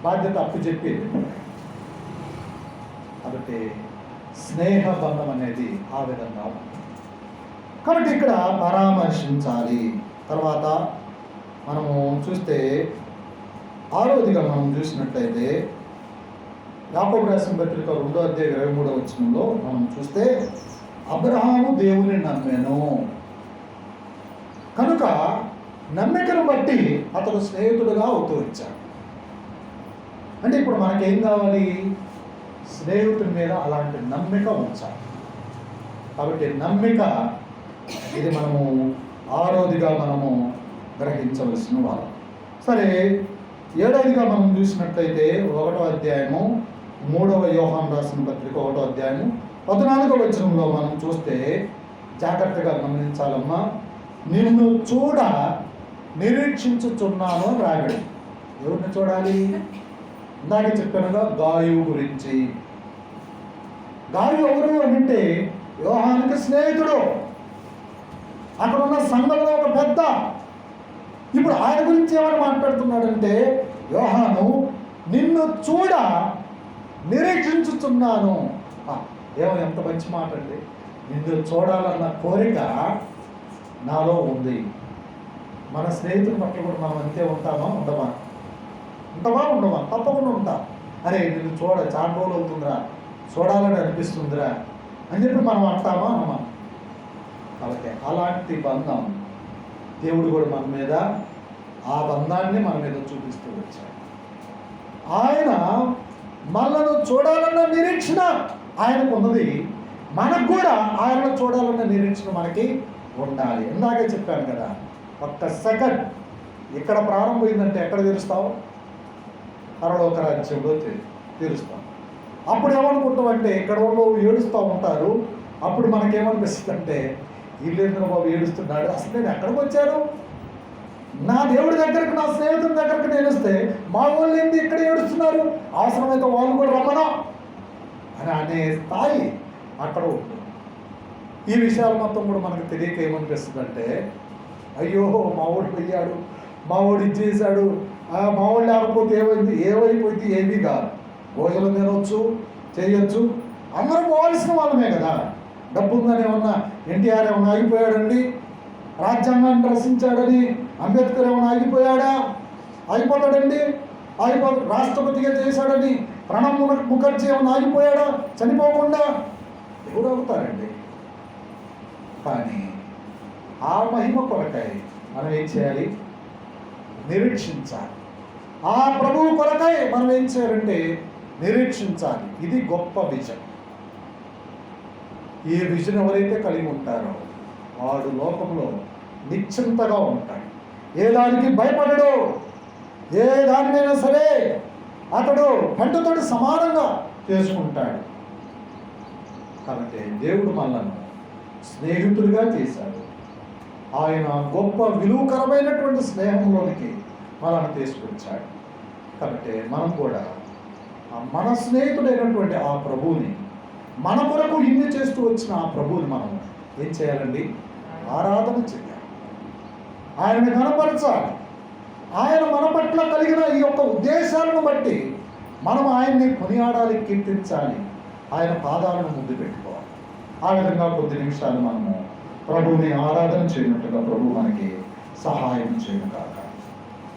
Speaker 1: బాధ్యత అప్పచెప్పి. కాబట్టి స్నేహ బంధం అనేది ఆ విధంగా ఉంది. కాబట్టి ఇక్కడ పరామర్శించాలి. తర్వాత మనము చూస్తే 6వదిగా మనం చూసినట్లయితే యాకోబు రాసిన పత్రిక 2వ అధ్యాయం 23వ వచనంలో మనం చూస్తే అబ్రహాము దేవుని నమ్మెను కనుక నమ్మికను బట్టి అతడు స్నేహితుడుగా అవుతూ వచ్చాడు. అంటే ఇప్పుడు మనకేం కావాలి, స్నేహితుడి మీద అలాంటి నమ్మిక ఉంచాలి. కాబట్టి నమ్మిక ఇది మనము 6వదిగా మనము గ్రహించవలసిన వాళ్ళు. సరే, 7వదిగా మనం చూసినట్లయితే 1వ అధ్యాయము 3వ యోహాను రాసిన పత్రిక 1వ అధ్యాయము 14వ వచనంలో మనం చూస్తే జాగ్రత్తగా గమనించాలమ్మా. నిన్ను చూడ నిరీక్షించుచున్నాను రాగడి. ఎవరిని చూడాలి? ఇందాక చెప్పానుగా గాయువు గురించి. గాయు ఎవరు అంటే యోహానుకి స్నేహితుడు, అక్కడ ఉన్న సంఘంలో ఒక పెద్ద. ఇప్పుడు ఆయన గురించి ఏమని మాట్లాడుతున్నాడంటే, యోహాను నిన్ను చూడ నిరీక్షించుచున్నాను. ఎంత మంచి మాట అండి. నిన్ను చూడాలన్న కోరిక నాలో ఉంది. మన స్నేహితుల పట్ల కూడా మనం అంతే ఉంటామా ఉండమా? తప్పకుండా ఉంటాం. అరే నిన్ను చాలా రోజులు అవుతుందిరా, చూడాలని అనిపిస్తుందిరా అని చెప్పి మనం అంటామా అనమా? కాబట్టి అలాంటి బంధం దేవుడు కూడా మన మీద, ఆ బంధాన్ని మన మీద చూపిస్తూ వచ్చాడు. ఆయన మనను చూడాలన్న నిరీక్షణ ఆయనకు ఉన్నది, మనకు కూడా ఆయన చూడాలన్న నిరీక్షణ మనకి ఉండాలి. ఇందాకే చెప్పాను కదా, ఒక్క సెకండ్ ఇక్కడ ప్రారంభమైందంటే ఎక్కడ తీరుస్తావు? పరలోక రాజ్యంలో తీరుస్తాం. అప్పుడు ఏమనుకుంటామంటే ఇక్కడ వాళ్ళు ఏడుస్తూ ఉంటారు. అప్పుడు మనకేమనిపిస్తుంది అంటే వీళ్ళేంద్ర బాబు ఏడుస్తున్నాడు, అసలు నేను ఎక్కడికి వచ్చాను? నా దేవుడి దగ్గరకు, నా స్నేహితుడి దగ్గరకు నేను వస్తే మా వాళ్ళు ఏంటి ఇక్కడ ఏడుస్తున్నారు, అవసరమైతే వాళ్ళు కూడా రమ్మనా అని అనే స్థాయి అక్కడ ఉంటుంది. ఈ విషయాలు మొత్తం కూడా మనకు తెలియక ఏమనిపిస్తుంది అంటే, అయ్యో మావాడు పోయాడు, మావాడు ఇది చేశాడు, మావాడు లేకపోతే ఏమైపోయింది ఏమీ కాదు. భోజనం తినవచ్చు, చేయొచ్చు, అందరూ పోవాల్సిన వాళ్ళమే కదా. డబ్బు ఉందని ఏమన్నా ఎన్టీఆర్ ఏమన్నా అయిపోయాడండి, రాజ్యాంగాన్ని రచించాడని అంబేద్కర్ ఏమైనా ఆగిపోయాడా? అయిపోతాడండి. రాష్ట్రపతిగా చేశాడని ప్రణబ్ ముఖర్జీ ఏమైనా ఆగిపోయాడా చనిపోకుండా? ఎవరు అవుతారండి? కానీ ఆ మహిమ కొరకై మనం ఏం చేయాలి? నిరీక్షించాలి. ఆ ప్రభువు కొరకై మనం ఏం చేయాలంటే నిరీక్షించాలి. ఇది గొప్ప విజన్. ఈ విజన్ ఎవరైతే కలిగి ఉంటారో వాడు లోకంలో నిశ్చింతగా ఉంటాడు. ఏ దానికి భయపడడు. ఏ దానినైనా సరే అతడు పంటతోటి సమానంగా చేసుకుంటాడు. కాబట్టి దేవుడు మనల్ని స్నేహితులుగా చేశాడు. ఆయన గొప్ప విలువకరమైనటువంటి స్నేహంలోనికి మనల్ని తీసుకొచ్చాడు. కాబట్టి మనం కూడా మన స్నేహితుడైనటువంటి ఆ ప్రభువుని, మన కొరకు ఇన్ని చేస్తూ వచ్చిన ఆ ప్రభువుని మనం ఏం చేయాలండి? ఆరాధన చేయాలి. ఆయనని కనపరచాలి. ఆయన మన పట్ల కలిగిన ఈ యొక్క ఉద్దేశాలను బట్టి మనం ఆయన్ని కొనియాడాలి, కీర్తించాలి, ఆయన పాదాలను ముందు పెట్టుకోవాలి. ఆ విధంగా కొద్ది నిమిషాలు మనము ప్రభువుని ఆరాధన చేయనట్టుగా ప్రభు మనకి సహాయం చేయను కాక.